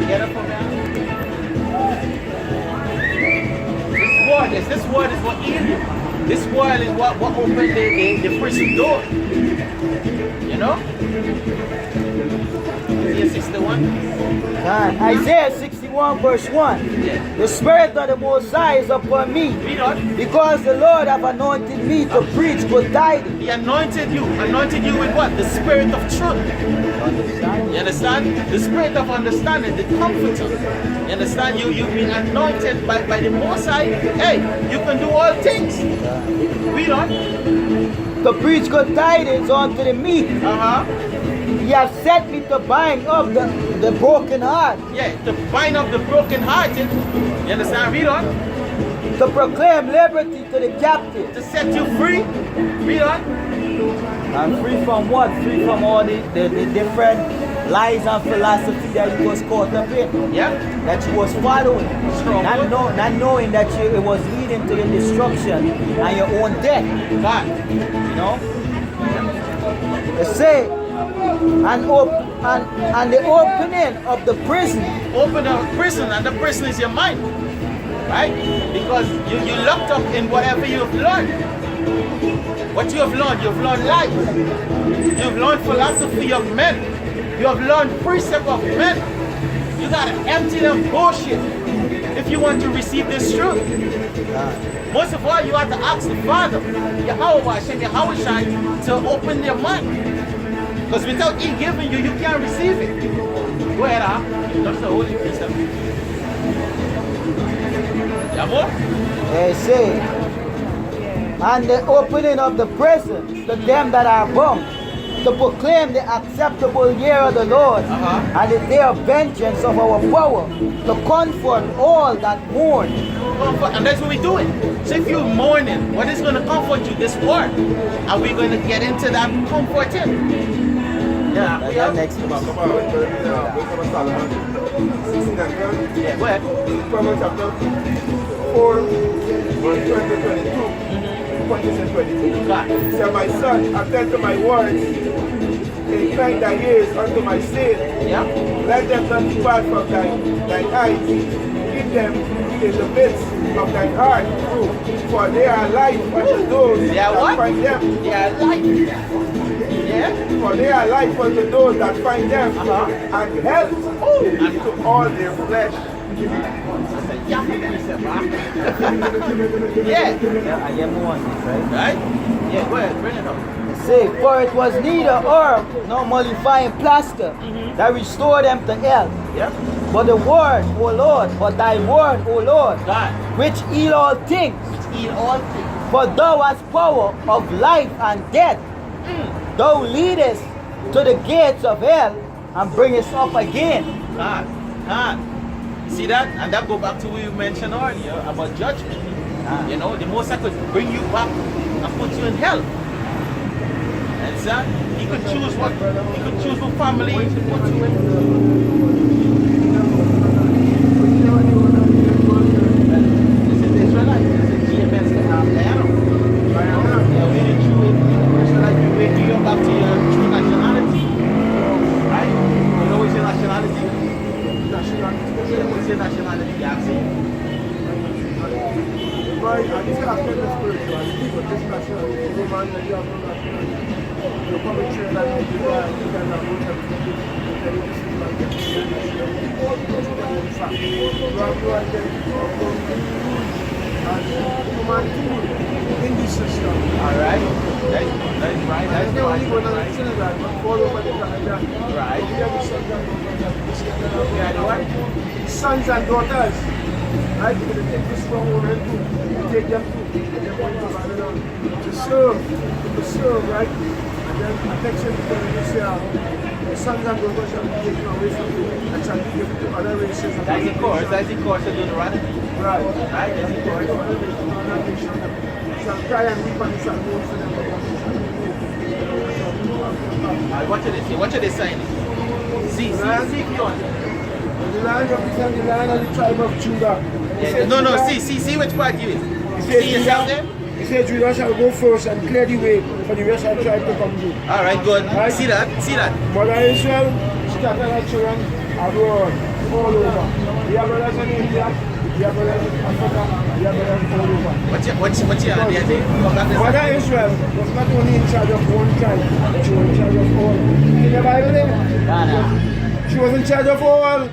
A: Get up from there. This word is what healed you. This word is what opened the prison door. You know? Isaiah 61.
B: Isaiah 61 verse 1.
A: Yeah.
B: The Spirit of the Most High is upon me,
A: Read on.
B: because the Lord have anointed me to preach good tidings.
A: He anointed you. Anointed you with what? The spirit of truth. You understand? The spirit of understanding, the comforter. You understand? You've been anointed by the Most High. Hey, you can do all things. Read on.
B: To preach good tidings unto the meek. He has set me to bind up the broken heart.
A: Yeah, to bind up the broken hearted. You understand? Read on.
B: To proclaim liberty to the captive.
A: To set you free. Read on.
B: And free from what? Free from all the different lies and philosophy that you was caught up in.
A: Yeah.
B: That you was following.
A: Strong.
B: Not knowing that it was leading to your destruction and your own death.
A: God.
B: You know? They say, and the opening of the prison.
A: Open the prison, and the prison is your mind. Right? Because you locked up in whatever you've learned. What you have learned life. You've learned philosophy of men. You have learned precept of men. You gotta empty them bullshit. if you want to receive this truth. Most of all, you have to ask the Father, Yahweh Hashem, Yahweh Shai, to open your mind. Because without He giving you, you can't receive it. Go ahead, that's the Holy Precept. Yahweh?
B: They say, and the opening of the prison to them that are bound, to proclaim the acceptable year of the Lord, and the day of vengeance of our power, to comfort all that mourn.
A: And that's what we're doing. So if you're mourning, what is going to comfort you? This word. Are we going to get into that comforting? Yeah.
B: That next
C: Come on,
A: Yeah, go ahead.
C: Proverbs chapter 4, verse 20-22. 22. Say, my son, attend to my words, incline thy ears unto my saying.
A: Yeah.
C: Let them not depart from thine eyes. Keep them in the midst of thine heart. For they are life unto those that find them.
A: They are life. Yeah.
C: For they are life unto those that find them. And health unto all their flesh.
A: Yeah.
B: I get more on this, right?
A: Right? Yeah, go ahead, bring it up.
B: Say, for it was neither herb nor mollifying plaster that restored them to health,
A: Yep.
B: but the word, O Lord, but thy word, O Lord,
A: God.
B: which heal all things.
A: Eat all things.
B: For thou hast power of life and death. Thou leadest to the gates of hell and bringest up again.
A: God. God. See that? And that go back to what you mentioned earlier about judgment. You know, the most I could bring you back and put you in hell. And son, he could choose what family to put you in. This is Israelite. This is Gmsguyana. Yeah, we didn't choose it. Israelite, we bring you back to your true nationality. Right? You know what's your nationality? Yeah, what's your nationality, Yaxie?
C: Right, and this is after the spiritual, but this nationality, the man that you have no nationality. You come and train that you do that, you can have no everything. You tell you this is like this, you have no identity of God. And human tool in this system.
A: Alright. That's right. That's
C: They only go
A: right.
C: down to Senegal, but all over the Canada.
A: Right.
C: You have the sons and daughters, this kind of thing.
A: Yeah, the what?
C: Sons and daughters. Right? You can take this from home and do. You take them to Babylon to serve, right? And then a text in the say, the sons and daughters shall be taken away from you and shall be given to other races.
A: That's the course of Deuteronomy.
C: Right.
A: Right, that's the course.
C: Shall cry and weep and shall mourn for them.
A: Alright, what should they say? What should they say? See, keep on.
C: The land of Israel, the land of the tribe of Judah.
A: Yeah, no, see which part you is.
C: He
A: See
C: said,
A: yourself there?
C: He said Judah shall go first and clear the way for the rest of the tribe to come through.
A: Alright, good.
C: Right.
A: See that?
C: Mother Israel scattered her children abroad, all over. We have brothers in India, we have brothers in Africa, we have brothers all over.
A: What's your idea there? Come back this
C: Mother
A: way.
C: Israel was not only in charge of one tribe, but she was in charge of all. In the Bible there? She was in charge of all.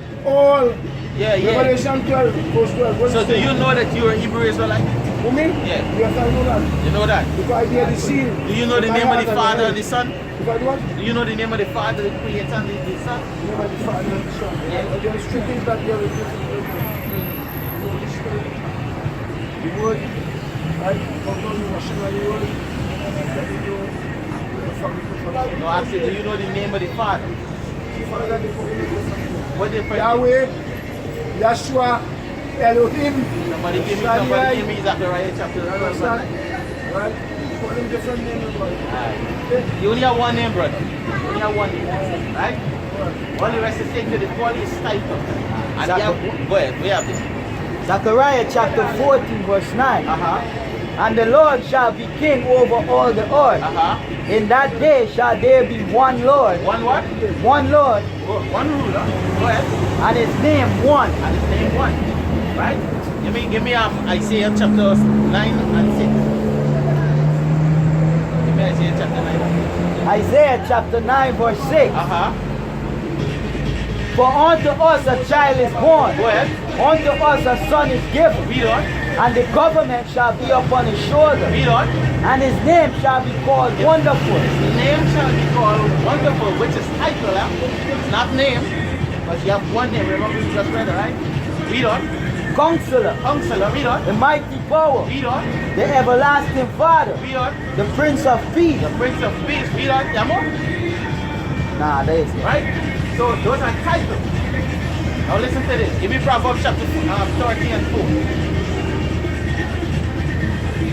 A: Yeah.
C: Revelation 12, verse 12. What
A: So
C: is
A: do
C: it?
A: you know that you're a Hebrew Israelite?
C: Who, me?
A: Yeah.
C: Yes, I know that.
A: You know that?
C: Because I hear the seal.
A: Do you know the name of the Father and the Son?
C: Because what?
A: Do you know the name of the Father, the Creator, and the Son?
C: The name of the Father and the Son.
A: Yeah.
C: But there is three things that we are replacing. The word, right?
A: No, actually, do you know the name of the Father? What difference?
C: Yahweh, Yeshua, Elohim.
A: Somebody give me Zechariah chapter 1.
C: Right? Put them different names, brother.
A: You only have one name, brother. You only have one name, right? All the rest is taken to the quality title. And go ahead, we have this.
B: Zechariah chapter 14 verse 9. And the Lord shall be king over all the earth. In that day shall there be one Lord.
A: One what?
B: One Lord.
A: One ruler. Go ahead.
B: And his name one.
A: And his name one. Right? Give me Isaiah chapter 9 and 6. Give me Isaiah chapter 9.
B: Isaiah chapter 9 verse 6. For unto us a child is born.
A: Go ahead.
B: Unto us a son is given,
A: Read on.
B: and the government shall be upon his shoulder,
A: Read on.
B: and his name shall be called Wonderful.
A: His name shall be called Wonderful, which is title. It's not name, but you have one name. Remember we just read it, right? Read on.
B: Counselor,
A: Counselor. Read on.
B: the mighty power,
A: Read on.
B: the everlasting Father,
A: Read on.
B: the Prince of Peace.
A: The Prince of Peace. Read on. Yamo.
B: Nah, there is it.
A: Right? So those are titles. Now listen to this. Give me Proverbs chapter 13 and 4.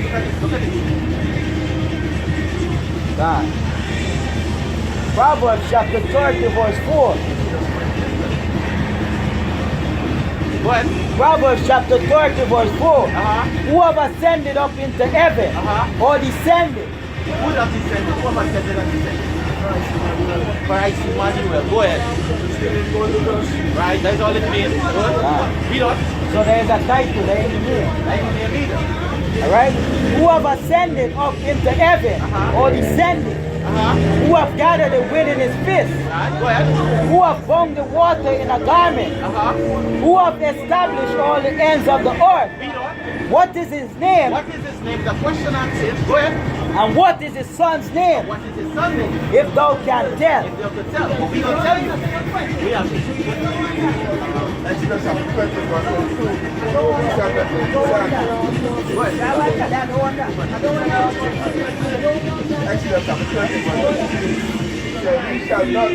A: Look at this. Look at this.
B: God. Proverbs chapter 30 verse 4.
A: Go ahead.
B: Proverbs chapter 30 verse 4. Who have ascended up into heaven or descended?
A: Who does descend? Who have ascended and descended? Christ Emmanuel. Go ahead. Right, that's all it means. Read on.
B: So there is a title there in the name. Alright? Who have ascended up into heaven or descended? Who have gathered the wind in his fist?
A: Right, go ahead.
B: Who have bound the water in a garment? Who have established all the ends of the earth?
A: Read on.
B: What is his name?
A: What is his name? The question answers. Go ahead.
B: And what is his son's name?
A: What is his son's name?
B: If thou canst tell.
A: If you have to tell, well, we gonna tell you. We have to.
C: Exodus chapter 20 verse 22.
A: Go ahead.
C: Exodus chapter 20 verse 22. Said, he shall not.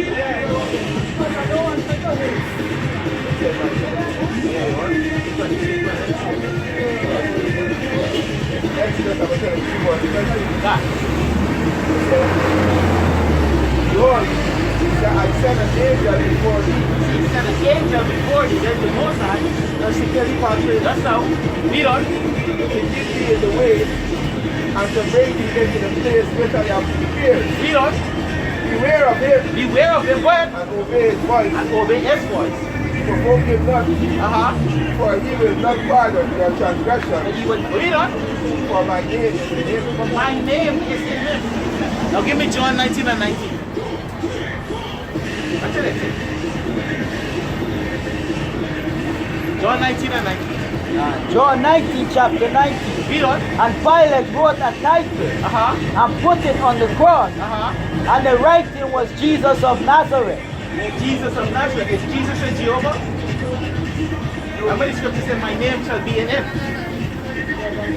C: Exodus chapter 22 verse 22. Lord, I sent an angel before thee.
A: He sent an angel before you. There's the Most High.
C: That's the carry pathway.
A: That's how. Read on.
C: To keep thee in the way and to bring thee into the place which I have prepared.
A: Read on.
C: Beware of him
A: Beware of him. Go ahead.
C: and obey his voice.
A: And obey his voice.
C: Provoke him not, for he will not pardon your transgression.
A: And he will read on.
C: For my name is in him.
A: For my name is in him. Now give me John 19 and 19. What's it? John 19 and 19.
B: John 19, chapter 19.
A: Read on.
B: And Pilate wrote a title and put it on the cross. And the writing was Jesus of Nazareth.
A: Jesus of Nazareth. Is Jesus in Jehovah? Remember the scripture said, my name shall be in him.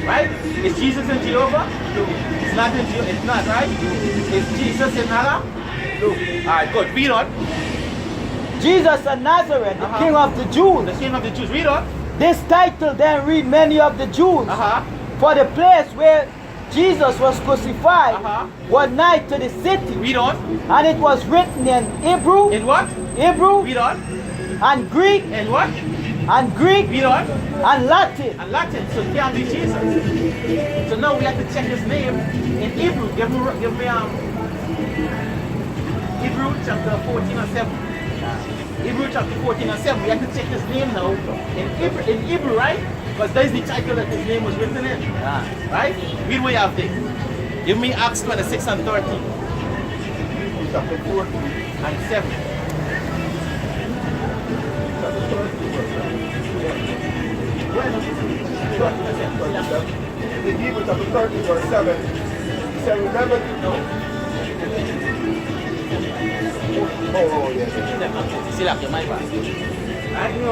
A: Right? Is Jesus in Jehovah? No. It's not in Jehovah. It's not, right? Is Jesus in Allah? No. Alright, good. Read on.
B: Jesus of Nazareth, the King of the Jews.
A: The King of the Jews. Read on.
B: This title then read many of the Jews. For the place where Jesus was crucified was nigh to the city.
A: Read on.
B: And it was written in Hebrew.
A: In what?
B: Hebrew.
A: Read on.
B: And Greek.
A: In what?
B: And Greek.
A: Read on.
B: And Latin.
A: And Latin. So it can't be Jesus. So now we have to check his name in Hebrew. Give me Hebrew chapter 14 and 7. Hebrew chapter 14 and 7. We have to check his name now in Hebrew, right? Because that is the title that his name was written in. Right? Read what you have there. Give me Acts 26 and 13.
C: Chapter 14
A: and 7.
C: In Hebrews chapter 13 verse 7, he said, remember to know. Oh, yes.
A: See, like, my bad.
C: No,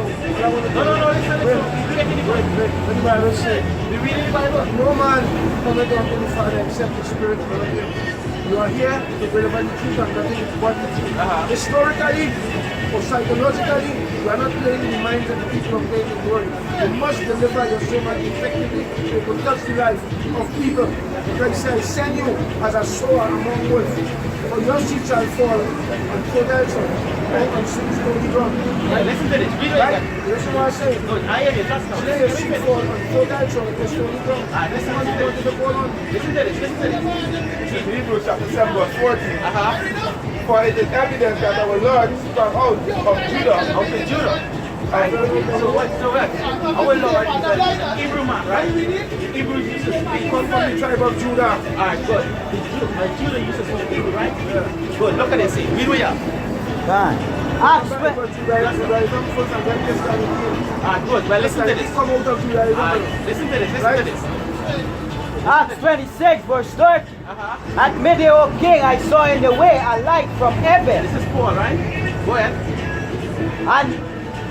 A: listen. We read the Bible.
C: What the Bible says.
A: We read the Bible.
C: No man cometh unto the Father except the Spirit of him. You are here to deliver the truth and nothing but the truth. Historically or psychologically, you are not playing in the minds of the people of faith and word. You must deliver your sermon effectively. It will touch the life of people. Because he says, send you as a sower among wolves. For your seed shall fall on fertile soil, on stony ground.
A: Right, listen to this. Read
C: Right?
A: it.
C: Listen what I say.
A: Good. I hear you. Just now.
C: Today your seed fall on fertile soil, on stony ground.
A: Listen to this. Listen to this. Listen to this.
C: Hebrews chapter 7 verse 14. For it is evident that our Lord sprang out of Judah.
A: Out of Judah. Right. So what? Our Lord is a Hebrew man, right? Hebrew used to speak.
C: Come from the tribe of Judah.
A: Alright, good. Judah used to speak Hebrew, right? Yeah. Good. Look at this. Read what you have.
B: God. Acts
A: Good. Well, listen to this.
C: Come out of Judaism.
A: Listen to this. Listen
C: Right?
A: to this.
B: Acts 26 verse 30. At midday, O king, I saw in the way a light from heaven,
A: This is Paul, right? Go ahead.
B: and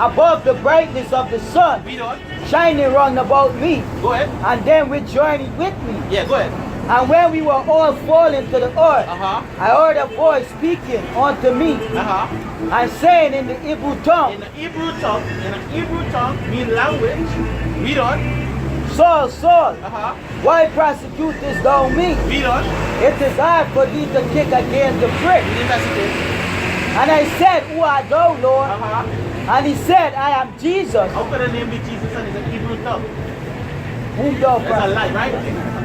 B: above the brightness of the sun,
A: Read on.
B: shining round about me,
A: Go ahead.
B: and them which journeyed with me.
A: Yeah, go ahead.
B: And when we were all fallen to the earth,
A: Uh-huh.
B: I heard a voice speaking unto me,
A: Uh-huh.
B: and saying in the Hebrew tongue,
A: In the Hebrew tongue, mean language. Read on.
B: Saul, Saul,
A: Uh-huh.
B: why persecutest thou me?
A: Read on.
B: It is hard for thee to kick against the prick.
A: Read the message.
B: And I said, Who art thou, Lord?
A: Uh-huh.
B: And he said, I am Jesus,
A: How could the name be Jesus and it's an Hebrew tongue?
B: whom thou
A: That's a
B: persecutest.
A: lie, right?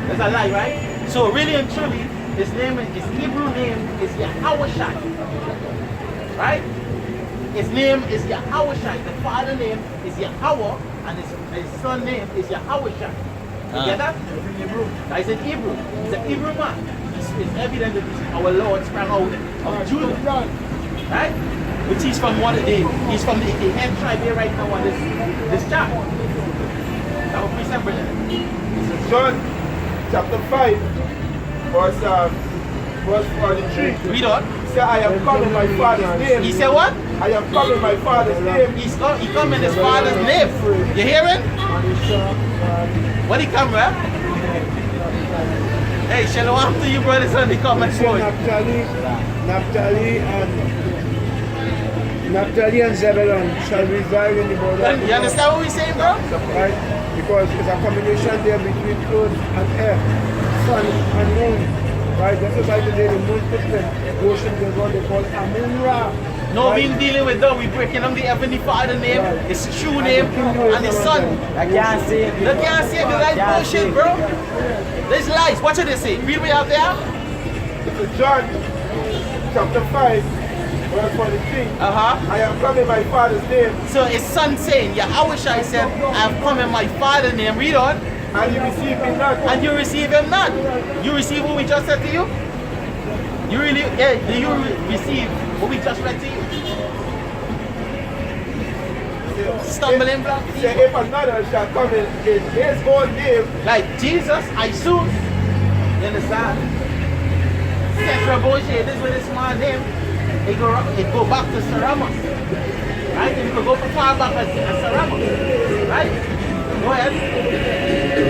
A: That's a lie, right? So really and truly, his Hebrew name is Yahushai. Right? His name is Yahushai. The father name is Yahweh, and his son name is Yahushai. You get that? That is in Hebrew. He's an Hebrew man. It's evident that our Lord sprang out of Judah. Right? Which he's from he's from the head tribe here right now on this chart. That will be separate.
C: John chapter 5, verse 43.
A: Read on.
C: He said, I have come in my father's name.
A: He said what?
C: I have come in my father's name.
A: He come in his father's name. You hearing? What he come, right? Hey, shalom to you brothers on the comment board.
D: Naphtali and Zebulun shall reside in the border.
A: You understand what we saying, bro?
D: Right? Because it's a combination there between earth and air, sun and moon. Right? That's why today the moon system, ocean is what they call Amun-Ra.
A: No,
D: right?
A: we ain't dealing with them. We breaking them the Heavenly Father name, his true name, and his son.
B: I can't say it.
A: They can't say it, that's bullshit, bro. There's lies. What should they say? Read way out there.
C: It's John chapter 5, verse 43.
A: Uh-huh.
C: I have come in my father's name,
A: So his son saying, Yahushai said, I have come in my father's name. Read on.
C: and you receive me not.
A: And you receive him not. You receive what we just said to you? You really, yeah, do you receive what we just read to you? Stumbling block.
C: He said, if another shall come in his own name,
A: Like Jesus, I soon. You understand? Central bullshit, this is with this man name. It go back to Saramas. Right? It could go far back as Saramas. Right? Go ahead.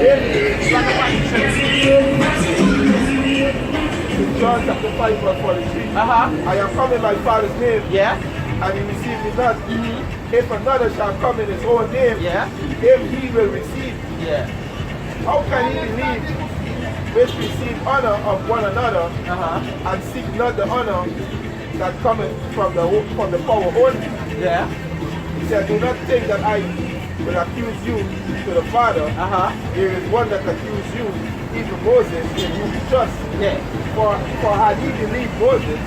C: John chapter 5, verse 43.
A: Uh-huh.
C: I have come in my father's name,
A: Yeah?
C: and he received me not. If another shall come in his own name,
A: Yeah?
C: him he will receive.
A: Yeah.
C: How can he believe which receive honor of one another
A: Uh-huh.
C: and seek not the honor that cometh from the power only?
A: Yeah?
C: He said, do not think that I will accuse you to the Father.
A: Uh-huh.
C: There is one that accuse you, even Moses, in whom you trust.
A: Yeah.
C: For had he believed Moses,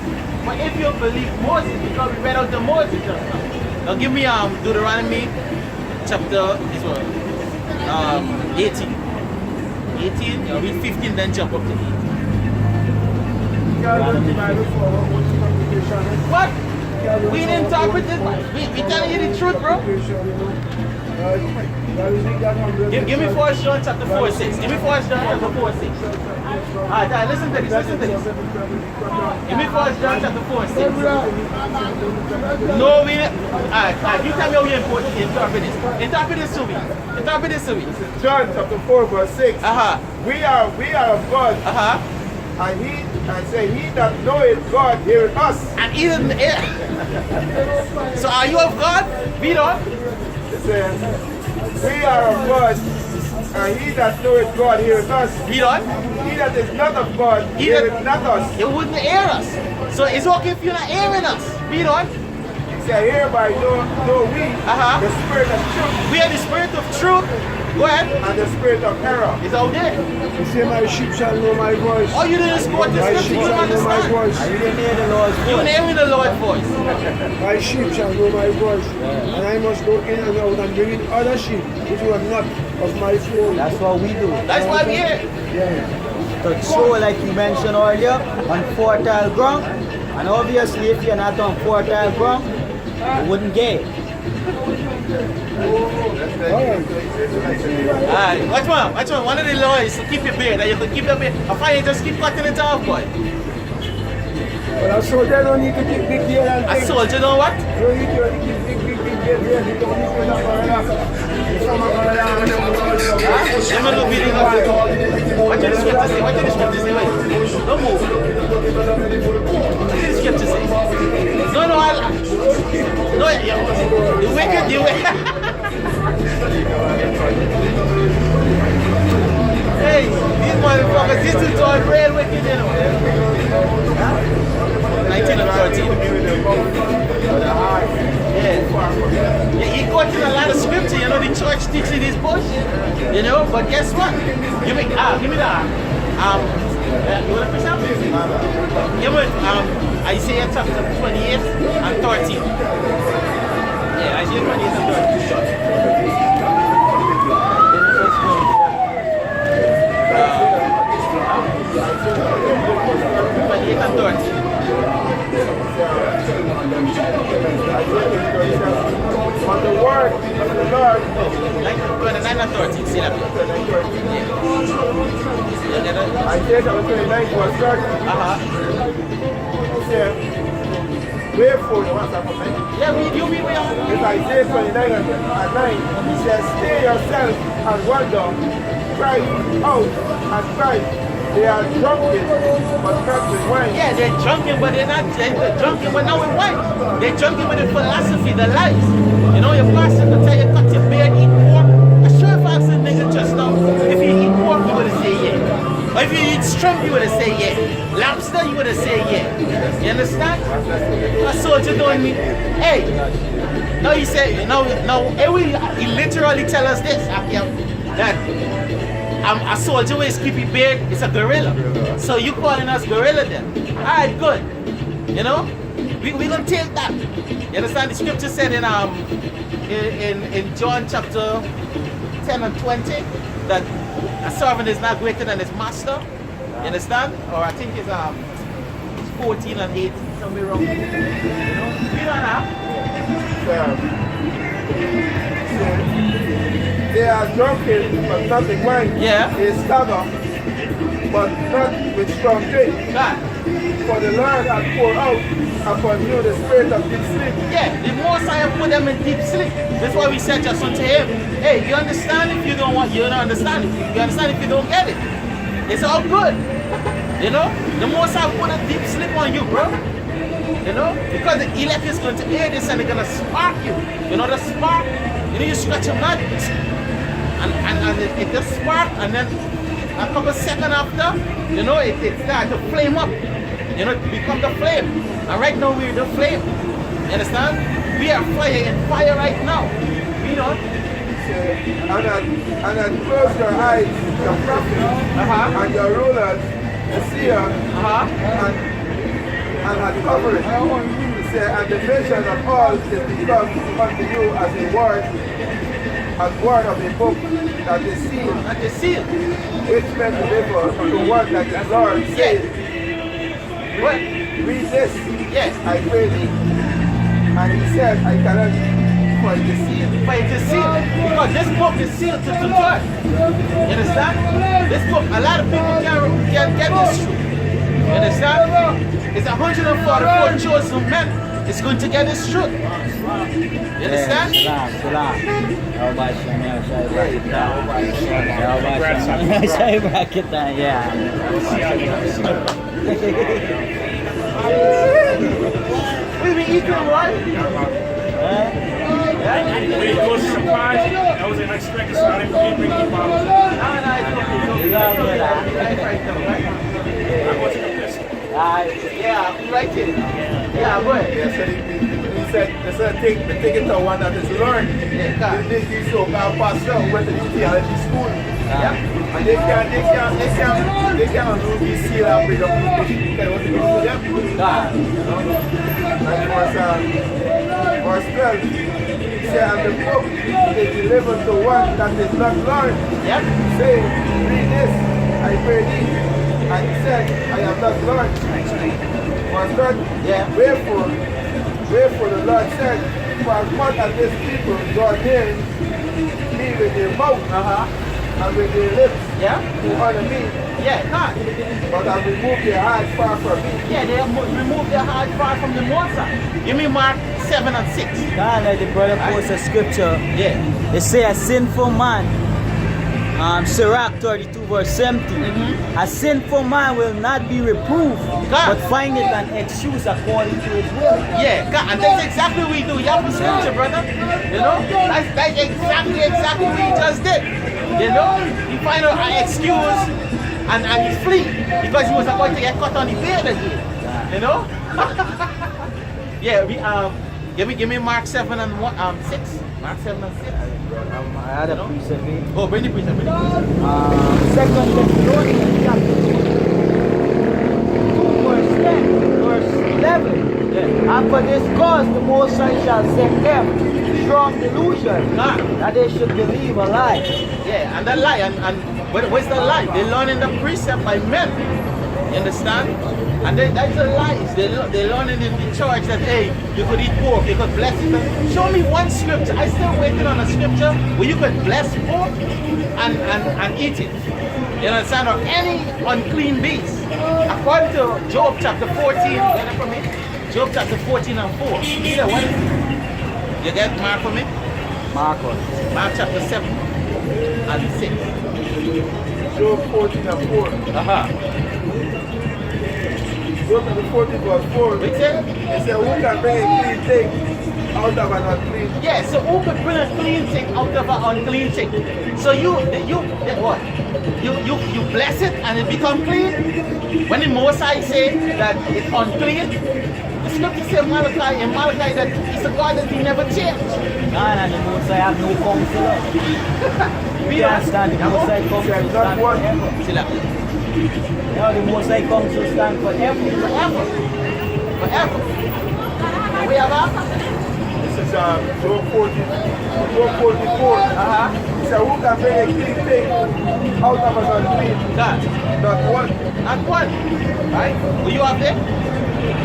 A: But if you believe Moses, because we read out the Moses just now. Now give me Deuteronomy chapter 18. 18, you read 15, then jump up to 18. What? We didn't interpret it. We telling you the truth, bro. Give me 1 John chapter 4, 6. Give me 1 John chapter 4, 6. Alright, listen to this, listen to this. Give me 1 John chapter 4, 6. No, we didn't. Alright, you tell me how you interpret this. Interpret this to me. Interpret this to me.
C: John chapter 4, verse 6.
A: Uh-huh.
C: We are of God,
A: Uh-huh.
C: and say he that knoweth God heareth us.
A: And even so are you of God? Read on.
C: It says, we are of God, and he that knoweth God heareth us.
A: Read on.
C: He that is not of God heareth not us.
A: It wouldn't hear us. So it's okay if you're not hearing us. Read on.
C: He said, hereby know we
A: Uh-huh.
C: the spirit of truth
A: We are the spirit of truth. Go ahead.
C: and the spirit of error.
A: It's out there.
D: He said, my sheep shall know my voice.
A: All you do is quote the
D: My
A: scripture.
D: sheep
A: You don't
D: shall know my
A: understand.
D: voice.
B: You didn't hear the Lord's
A: You
B: voice.
A: hearing the Lord's voice.
D: My sheep shall know my voice. And I must go in and out and bring in other sheep which were not of my fold.
B: That's what we do.
A: That's why we're here.
D: Yeah.
B: To show, like you mentioned earlier, on fertile ground. And obviously, if you're not on fertile ground, You wouldn't get it.
A: Alright, watch one. One of the lawyers to keep your beard, and you can keep the beard. I find you just keep cutting it off, boy.
D: But a soldier don't need to keep big beard and
A: A
D: things.
A: soldier know what?
D: You don't need to keep big beard. You don't need to not
A: Let me look video. What did the scripture say? Wait. Don't move. What did the scripture say? No, you wicked. Hey, these motherfuckers, this is all real wicked, you know. 19 and 13. Yeah, he quoted a lot of scripture, you know, the church teaching this bullshit, you know, but guess what? Give me that. You want to push up? Give me Isaiah chapter 28 and 13. Yeah, Isaiah 28 and 28 and 13.
C: On the word of the Lord.
A: 29 and 13, see that?
C: Isaiah chapter 29 was 30. Wherefore, you want to comment?
A: Yeah, you read me on.
C: It's Isaiah 29 and 9. He says, stay yourself and wonder, cry out and cry. They are drunken, but not with wine.
A: Yeah, they're drunken, but they're drunken, but not with wine. They're drunken with the philosophy, the lies. You know, your pastor could tell you cut your beard, eat pork. I'm sure if I asked a nigga just now, if you eat pork, you would have said yeah. Or if you eat shrimp, you would have said yeah. Lobster, you would have said yeah. You understand? That's what you're doing me. Hey, no, he said, no, he literally tell us this, that a soldier with his keepy beard is a gorilla. So you calling us gorilla then? Alright, good. You know? We gonna take that. You understand? The scripture said in John chapter 10 and 20 that a servant is not greater than his master. You understand? Or I think it's 14 and 8, somewhere wrong. You know? We don't have.
C: They are drunken, but not with wine.
A: Yeah.
C: They stagger, but not with strong drink.
A: God.
C: For the Lord has poured out upon you the spirit of deep sleep.
A: Yeah, the Most High put them in deep sleep. That's why we said just unto him, hey, you understand if you don't want, you don't understand it. You understand if you don't get it. It's all good. You know? The Most High put a deep sleep on you, bro. You know? Because the elect is going to hear this and they're going to spark you. You know the spark? You know, you scratch your nut and it just spark, and then a couple seconds after, you know, it starts to flame up. You know, it becomes the flame. And right now we're the flame. You understand? We are fire in fire right now. We don't.
C: And then close your eyes, your prophets, and your rulers, the seer, and had covered it. And the vision of all is become unto you as a word of a book that is sealed.
A: That is sealed.
C: Which men deliver the word that the Lord said.
A: What?
C: Read this,
A: Yes.
C: I pray thee. And he said, I cannot for it to seal.
A: But it is sealed. Because this book is sealed to the church. You understand? This book, a lot of people can't get this truth. You understand? It's 144 chosen men. It's going to get this truth. You understand? We be eating what?
E: Wait, it was a surprise. I wasn't expecting, so I didn't bring the bottles.
A: No,
E: I wasn't a pistol.
A: yeah, right here. Yeah, go ahead.
C: He said, take it to one that is learned. This so-called pastor who went to the theology school. Yeah. And they can't do this seal and bring up the mission because what they do to them. And verse 12, he said, and the book is delivered to one that is not learned.
A: Yep.
C: Saying, read this, I pray thee. And he said, I am not learned. Verse 13, wherefore Wherefore the Lord said, for as much as this people draw near me with their mouth and with their lips
A: Yeah?
C: to honor me,
A: Yeah, God.
C: but have removed their hearts far from me.
A: Yeah, they have removed their heart far from the Most High. Give me Mark 7 and 6.
B: God, like the brother posts a scripture.
A: Yeah.
B: They say a sinful man, Sirach 32 verse 17, a sinful man will not be reproved,
A: God.
B: but find it an excuse according to his will.
A: Yeah, God, and that's exactly what we do. You have the scripture, brother. You know? That's exactly what we just did. You know? You find out an excuse and you flee because he was about to get cut on the beard again. You know? Yeah, we give me Mark 7 and 6. Mark 7 and 6.
B: I had a precept here.
A: Oh, bring the precept.
B: 2 Thessalonians chapter 2 verse 10, verse 11.
A: Yeah.
B: And for this cause the Most High shall send them strong delusion that they should believe a lie.
A: Yeah, and that lie, and where's the lie? They learn in the precept by men. You understand? And that's the lies. They learn in the church that, hey, you could eat pork, you could bless it. Show me one scripture. I still waiting on a scripture where you could bless pork and eat it. You understand? Or any unclean beast. According to Job chapter 14, get it from me? Job chapter 14 and 4. You say, what is it? You get Mark for me?
B: Mark
A: Mark chapter 7 and 6.
C: Job 14 and 4. Job chapter 14 verse 4.
A: What's it?
C: It said, who can bring a clean thing out of an unclean?
A: Yeah, so who could bring a clean thing out of an unclean thing? So you what? You bless it and it become clean? When the Mosai say that it's unclean, the scripture says in Malachi that he's a God that he never changed.
B: God and the Most High have no counselor. You can't stand the Most High counsel stand forever.
A: See that?
B: No, the Most High counsel stand forever.
A: Forever. We have a
C: This is Job 44. He said, who can bring a clean thing out of an unclean?
A: God.
C: Not one.
A: Not one. Right? Will you up there?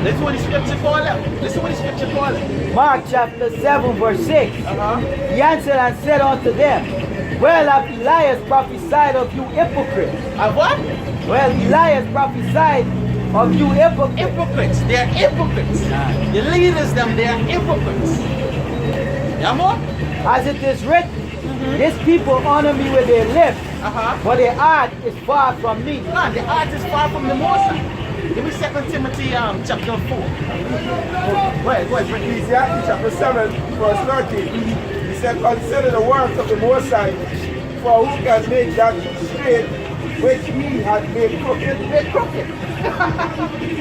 A: Listen what the scripture call it. Listen what the scripture call it.
B: Mark chapter 7 verse 6. He answered and said unto them, well hath Elias prophesied of you hypocrites.
A: Of what?
B: Well, Elias prophesied of you hypocrites.
A: Hypocrites. They are hypocrites. The leaders, they are hypocrites. Yeah, more?
B: As it is written, these people honor me with their lips, but their heart is far from me.
A: God, the heart is far from the Most High. Give me 2 Timothy chapter 4. Go ahead, bring it.
C: Ecclesiastes chapter 7 verse 13. He said, consider the works of the Most High, for who can make that straight which he had made crooked?
A: They're crooked.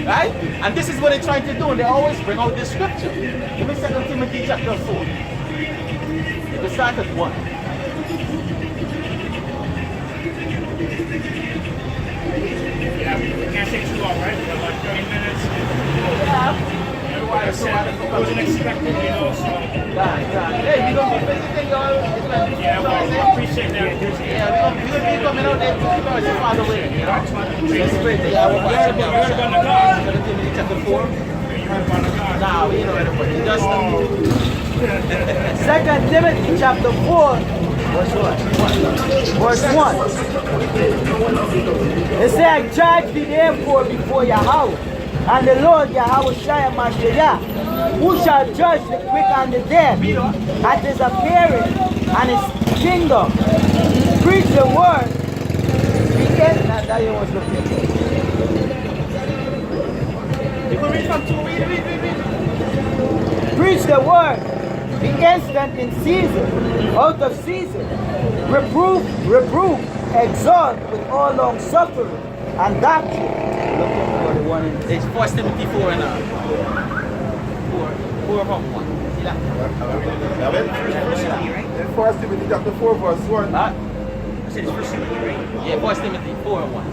A: Right? And this is what they're trying to do, and they always bring out this scripture. Give me 2 Timothy chapter 4. We start at 1.
E: Yeah, we can't take too long, right? We got like 30 minutes.
A: Yeah.
E: I wasn't expecting, you know, so.
A: Hey, we're going to be visiting y'all.
E: Yeah, well, I appreciate that.
A: Yeah, we're going to be coming out there because it's on the way. You know? It's great. Yeah, we're
E: You heard about the God.
A: Timothy chapter 4.
E: You heard about the God.
A: Nah, we know it, but just
B: 2 Timothy chapter 4 verse 1. It says, I charge thee therefore before Yahweh, and the Lord Yahweh Shai Mashiach, who shall judge the quick and the dead at his appearing and his kingdom. Preach the word.
A: You can read from 2. Read.
B: Preach the word. Be instant in season, out of season. Reprove, exhort with all long suffering and doctrine. Looking for the one in
A: It's 1 Timothy 4 and 4 from 1. See that?
C: In 1 Timothy chapter 4 verse 1.
A: Yeah, 1 Timothy 4 and 1.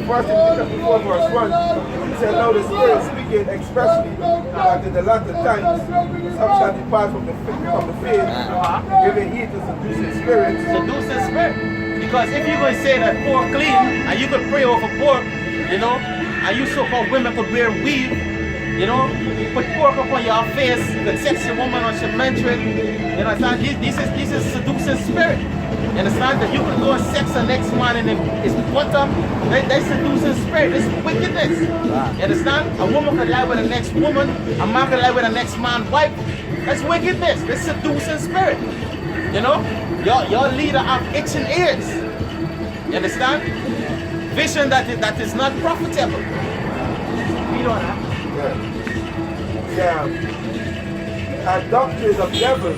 C: 1 Timothy chapter 4 verse 1. He said, now the Spirit speaking expressly that in the latter times some shall depart from the faith, giving heed to seducing spirits.
A: Seducing spirit. Because if you're going to say that pork clean, and you could pray over pork, you know, and you so-called women could wear weave, you know, put pork upon your face, the sexy woman on your menstruate. You understand? This is seducing spirit. You understand that you can go and sex the next man and it's bottom. That's seducing spirit. It's wickedness. You understand? A woman can lie with the next woman. A man can lie with the next man's wife. That's wickedness. That's seducing spirit. You know? Your leader have itching ears. You understand? Vision that is not profitable. We don't have.
C: Yeah. Doctrines of devils,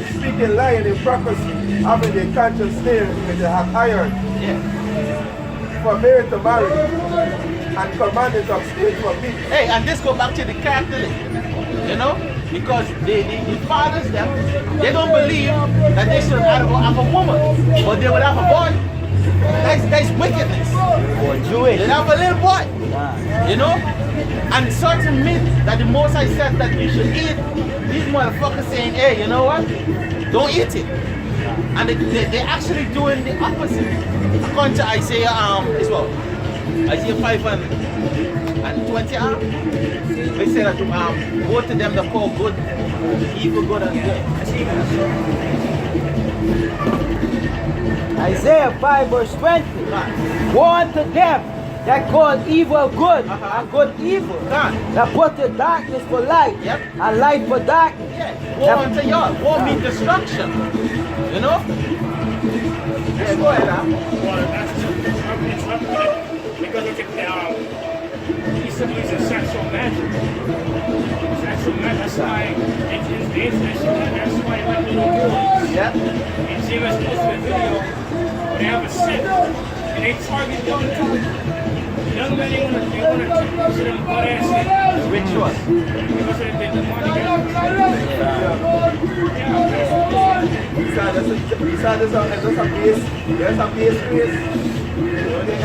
C: speaking lying in prophecy, having a conscience snare with the hot iron.
A: Yeah.
C: For married to marry, and commanded of spirit for me.
A: Hey, and this go back to the Catholic, you know, because the fathers them, they don't believe that they should have a woman, but they would have a boy. That's wickedness.
B: Or Jewish.
A: They have a little boy, you know, and certain meat that the Most High said that you should eat. These motherfuckers saying, hey, you know what? Don't eat it. And they're actually doing the opposite. According to Isaiah as well. Isaiah 5 and 20. They say that both of them they call good, evil good and good.
B: Isaiah 5 verse 20. Woe unto them that call evil good and good evil. That put the darkness for light and light for darkness.
A: Yeah. Woe unto y'all. Woe means destruction. You know? Yeah, go ahead now.
E: Well, that's because look at he said he's a sexual magic. Sexual magic. That's why it's sexual magic. That's why like little boys.
A: Yeah.
E: And Gmsguyana posted a video where they have a set and they target young men. Young men, they want to put them butt ass in.
A: Ritual.
E: Because they the money get
C: There's a base race.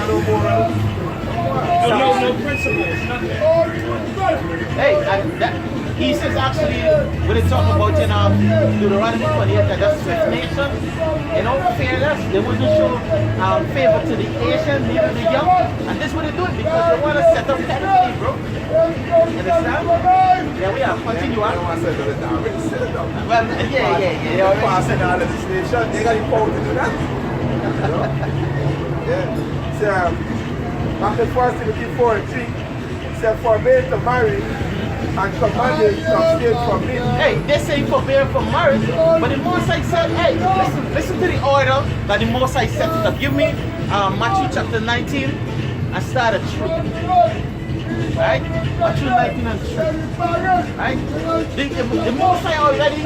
C: No moral.
E: no principles, nothing.
A: Hey, and that he says actually when they talk about Deuteronomy 28 that that's Swift nation, you know, fairness, they wouldn't show favor to the Asian, neither the young, and this is what they're doing because they want to set up pedophilia, bro. You understand? Yeah, we are. Continue on. Well, yeah.
C: They are passing all legislation. They got the power to do that. Yeah. So, back in 1 Timothy 4:3, it said, forbid to marry and commanded to abstain from meat.
A: Hey, they say forbear from marriage, but the Most High said, hey, listen to the order that the Most High set up. Give me Matthew chapter 19 and start at 3. Right? Matthew 19 and 3. Right? The Most High already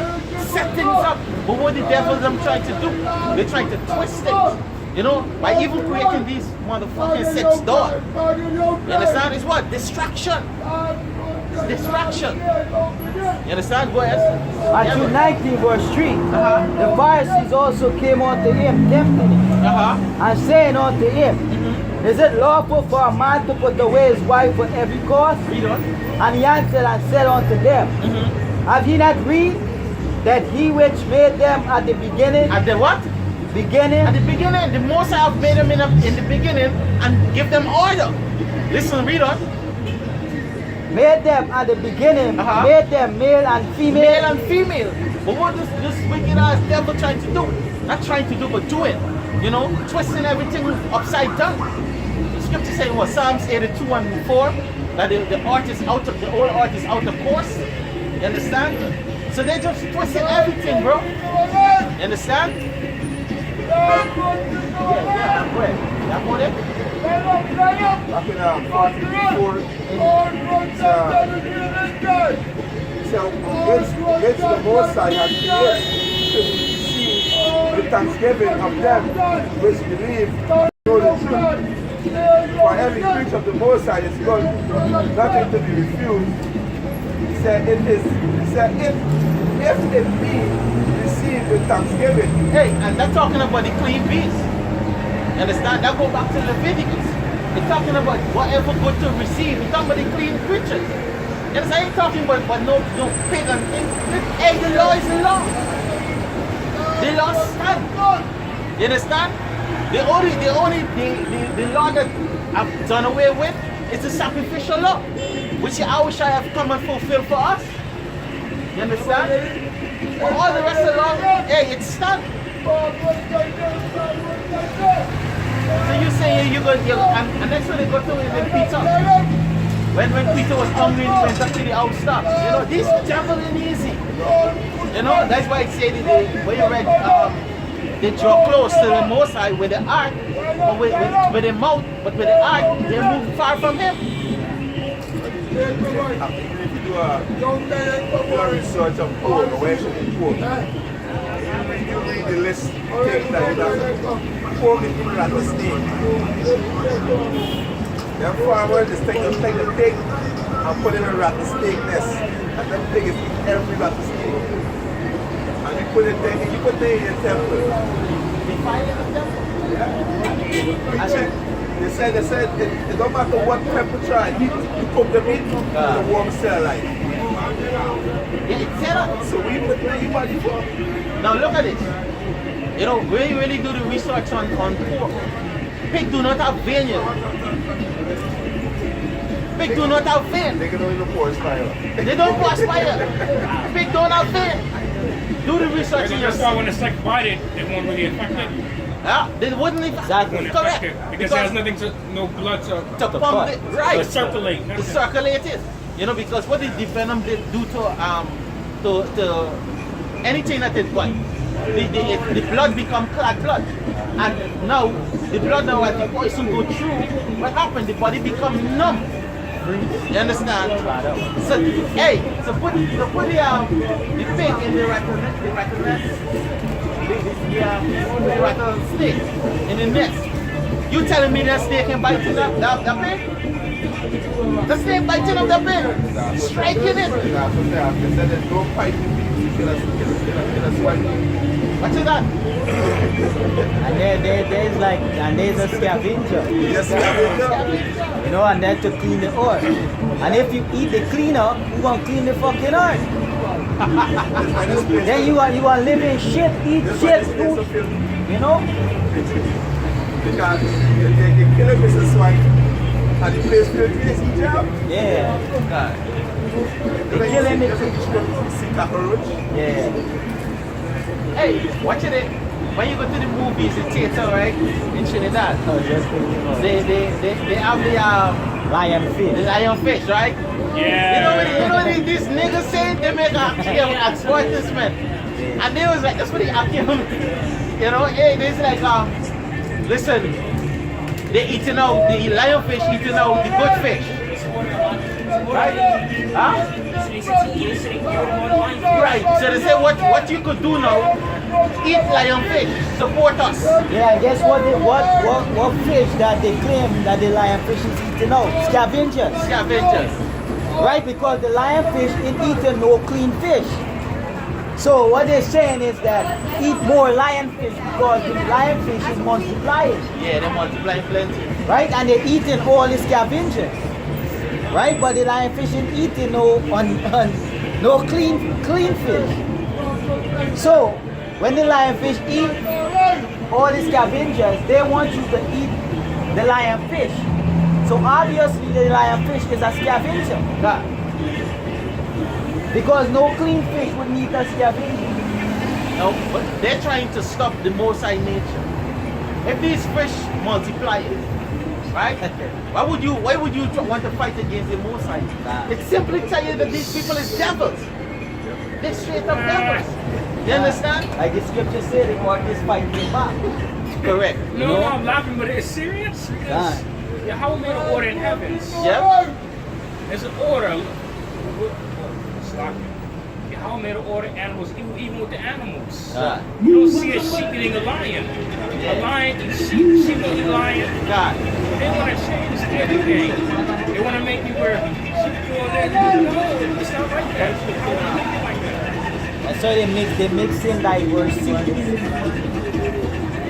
A: set things up, but what the devils are trying to do? They're trying to twist things. You know, by even creating these motherfucking sex doors. You understand? It's what? Distraction. It's distraction. You understand? Go ahead.
B: Matthew 19 verse 3. The Pharisees also came unto him, tempting him, and saying unto him, is it lawful for a man to put away his wife for every cause?
A: Read on.
B: And he answered and said unto them, have ye not read that he which made them at the beginning?
A: At the what?
B: Beginning.
A: At the beginning, the Most High made them in the beginning and give them order. Listen, read on.
B: Made them at the beginning, made them male and female.
A: Male and female. But what is this wicked ass devil trying to do? Not trying to do, but doing. You know, twisting everything upside down. The scripture saying what Psalms 82 and 4 that the art is out of the old art is out of course. You understand? So they just twisting everything, bro. You understand? Yeah, go ahead. That one it?
C: Back in 44, so which the Most High had created to receive the thanksgiving of them which believe know the truth. For every creature of the Most High is good, nothing to be refused. He said, if it be received with thanksgiving.
A: Hey, and they're talking about the clean beast. You understand? That go back to Leviticus. They're talking about whatever good to receive. They're talking about the clean creatures. You understand? I ain't talking about no pagan thing. Hey, the law is the law. The law stand. You understand? The law that I've done away with is the sacrificial law. which Yahushua have come and fulfilled for us. You understand? But all the rest of the law, hey, it's done. So you say you go, and that's when they go to Peter. When Peter was hungry, he went up to the house stuff. You know, this devil ain't easy. You know, that's why it said when you read, they draw close to the Most High with the ark, or with the mouth, but with the ark, they move far from him.
C: If you do a research of pork, where should be pork? You read the list of things that you have. Pork is even rattlesnake. Therefore, I want to take the pig and put it in a rattlesnake nest. And that pig is eating every rattlesnake. And you put it there, and you put it in your temple. Yeah. They said it don't matter what temperature I heat, you cook the meat, the warm still alive.
A: Yeah, it's set up.
C: So we put the body for.
A: Now look at this. You know, when you really do the research on pork, pig do not have vein yet. Pig do not have vein.
C: They can only pour fire.
A: They don't pass fire. Pig don't have vein. Do the research in
E: That's why
A: yourself.
E: when it's like bite it won't really affect it.
A: Yeah, they wouldn't even.
B: Exactly.
E: Won't
A: Correct.
E: affect it because it has nothing to, no blood to
A: pump it, right.
E: circulate.
A: To circulate it. You know, because what did the venom do to anything that it bite? The blood become clad blood. And now the blood as the poison go through, what happened? The body become numb. You understand? So hey, so put the pig in the rattlesnake in the nest. You telling me that snake can bite the pig? The snake biting up the pig, striking it.
C: They said there's no pipe in kill a swine.
A: What is that?
B: And there's a scavenger.
C: Yes,
B: You know, and then to clean the earth. And if you eat the cleaner, you gonna clean the fucking earth. Then you are living shit, eat shit, food. You know?
C: Because they kill a Mrs. Swine and the place filthy is each job.
B: Yeah.
C: They
B: kill him. Yeah.
A: Hey, watch it. When you go to the movies in theater, right? In Trinidad, they have the lionfish, right?
E: Yeah.
A: You know what these niggas say? They make a advertisement, and they was like, that's what they accuse. You know, hey, there's like listen, they eating out the lionfish, eating out the good fish, right? Huh? Right. So they say what you could do now, eat lionfish, support us.
B: Yeah, guess what fish that they claim that the lionfish is eating out? Scavengers.
A: Scavengers.
B: Right, because the lionfish is eating no clean fish. So what they're saying is that eat more lionfish because the lionfish is multiplying.
A: Yeah, they multiply plenty.
B: Right, and they're eating all the scavengers. Right, but the lionfish is eating no clean fish. So when the lionfish eat all the scavengers, they want you to eat the lionfish. So obviously the lionfish is a scavenger.
A: God.
B: Because no clean fish would eat a scavenger.
A: No, but they're trying to stop the Most High nature. If these fish multiply, right? Why would you want to fight against the Most High? It simply tell you that these people is devils. They're straight up devils. You understand?
B: Like the scripture said, the God is fighting back.
A: Correct.
E: No, I'm laughing, but it's serious. Because how made an order in heavens?
A: Yeah.
E: There's an order. How made an order animals, even with the animals. You don't see a sheep eating a lion. A lion eats sheep, sheep don't eat lion.
A: God.
E: They want to change everything. They want to make you wear sheep doing that. No, it's not like that. How do you make it like that?
B: That's why they mix in diversity.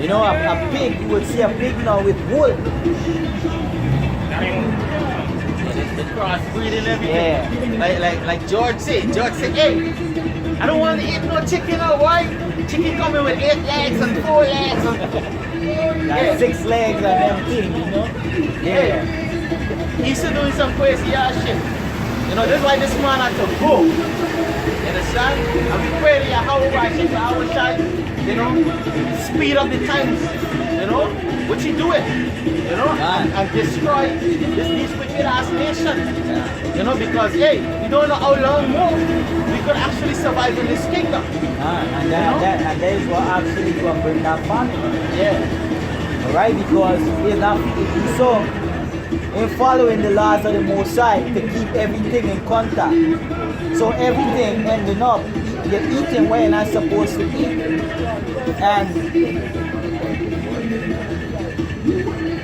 B: You know, a pig, you would see a pig now with wool.
A: The crossbreeding everything.
B: Yeah.
A: Like George said. George said, hey, I don't want to eat no chicken or why? Chicken coming with 8 legs and 4 legs.
B: Like 6 legs and them things, you know? Yeah.
A: He's still doing some crazy ass shit. You know, this is why this man had to go. You understand? And we pray that Yahweh Shai, you know, speed up the times, you know, which he do it, you know, and destroy these wicked ass nations. You know, because hey, we don't know how long more we could actually survive in this kingdom.
B: And that is what actually will bring that family.
A: Yeah.
B: Alright, because it's not so in following the laws of the Most High to keep everything in contact. So everything ending up, you're eating where you're not supposed to eat. And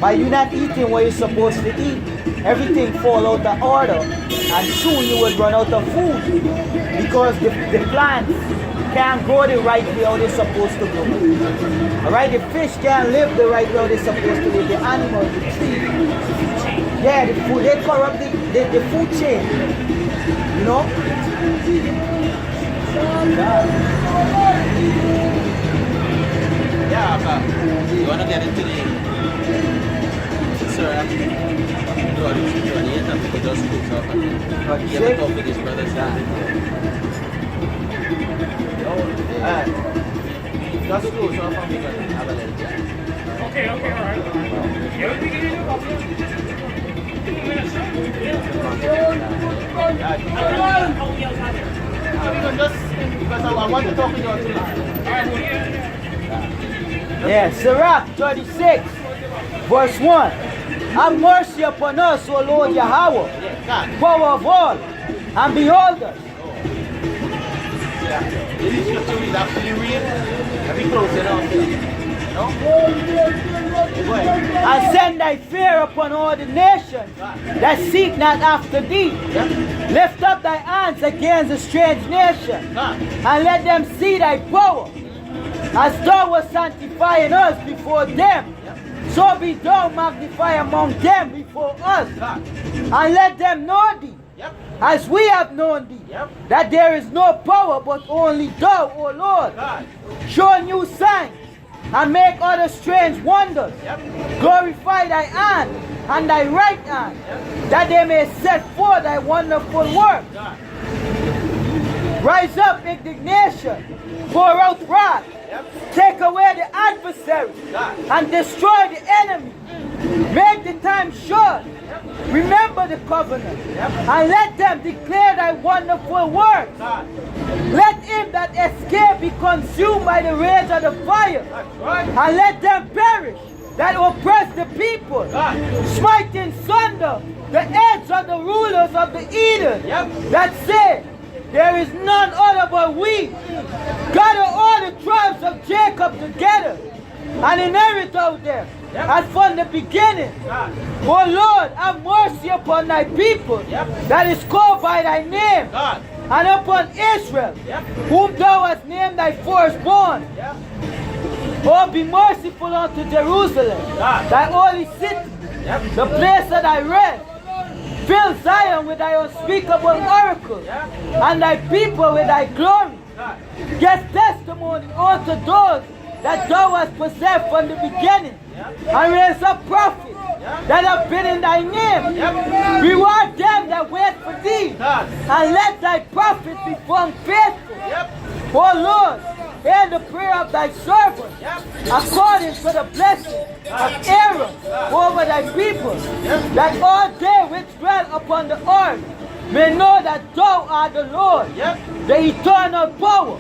B: by you not eating what you're supposed to eat, everything fall out of order, and soon you will run out of food because the plants can't grow the right way how they're supposed to grow. Alright, the fish can't live the right way how they're supposed to live, the animals, the trees. Yeah, the food, they corrupt the food chain. You know?
A: Yeah, but you want to get into the sir, I think just cooks up and he ever talk with his brothers that. Just cooks up and we can have a little chat.
E: Okay, alright. Everything you do, I'll be 2 minutes.
A: Because I want to talk to you too.
E: Alright, well, yeah.
B: Yeah, Sirach 36, verse 1. Have mercy upon us, O Lord Yahweh, power of all, and behold us.
A: Yeah. This scripture is actually real. And we close it up. You know? Go ahead.
B: And send thy fear upon all the nations that seek not after thee.
A: Yeah.
B: Lift up thy hands against a strange nation, and let them see thy power. As thou wast sanctifying us before them, so be thou magnified among them before us. And let them know thee, as we have known thee, that there is no power but only thou, O Lord. Show new signs and make other strange wonders. Glorify thy hand and thy right hand, that they may set forth thy wonderful work. Rise up indignation, pour out wrath, take away the adversary, and destroy the enemy. Make the time short. Remember the covenant, and let them declare thy wonderful works. Let him that escape be consumed by the rage of the fire, and let them perish that oppress the people. Smite in sunder the heads of the rulers of the Eden, that say, there is none other but we. Gather all the tribes of Jacob together and inherit out them as from the beginning. O Lord, have mercy upon thy people that is called by thy name, and upon Israel, whom thou hast named thy firstborn. Oh, be merciful unto Jerusalem, thy holy city, the place of thy rest. Fill Zion with thy unspeakable oracles, and thy people with thy glory. Get testimony unto those that thou hast possessed from the beginning, and raise up prophets that have been in thy name. Reward them that wait for thee, and let thy prophets be found faithful. O Lord, hear the prayer of thy servant, according to the blessing of Aaron over thy people, that all they which dwell upon the earth may know that thou art the Lord, the eternal power,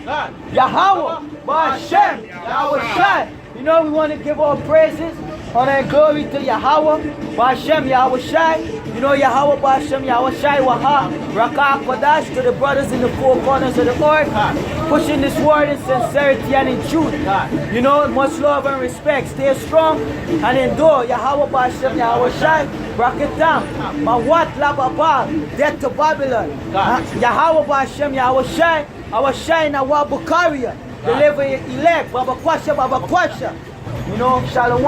B: Yahweh, Ba'ashem, Yahweh Shai. You know, we want to give all praises, honor and glory to Yahweh, Ba'ashem, Yahweh Shai. You know, Yahweh, Ba'ashem, Yahweh Shai, Waha, Rakah, Kodash, to the brothers in the four corners of the earth, pushing this word in sincerity and in truth. You know, much love and respect. Stay strong and endure. Yahweh, Ba'ashem, Yahweh Shai, Raketam, Mawat, Lababal, death to Babylon. Yahweh, Ba'ashem, Yahweh Shai, our Shai, Nawa Bukaria, deliver elect, Baba Kwasha, Baba Kwasha. You know, Shalom.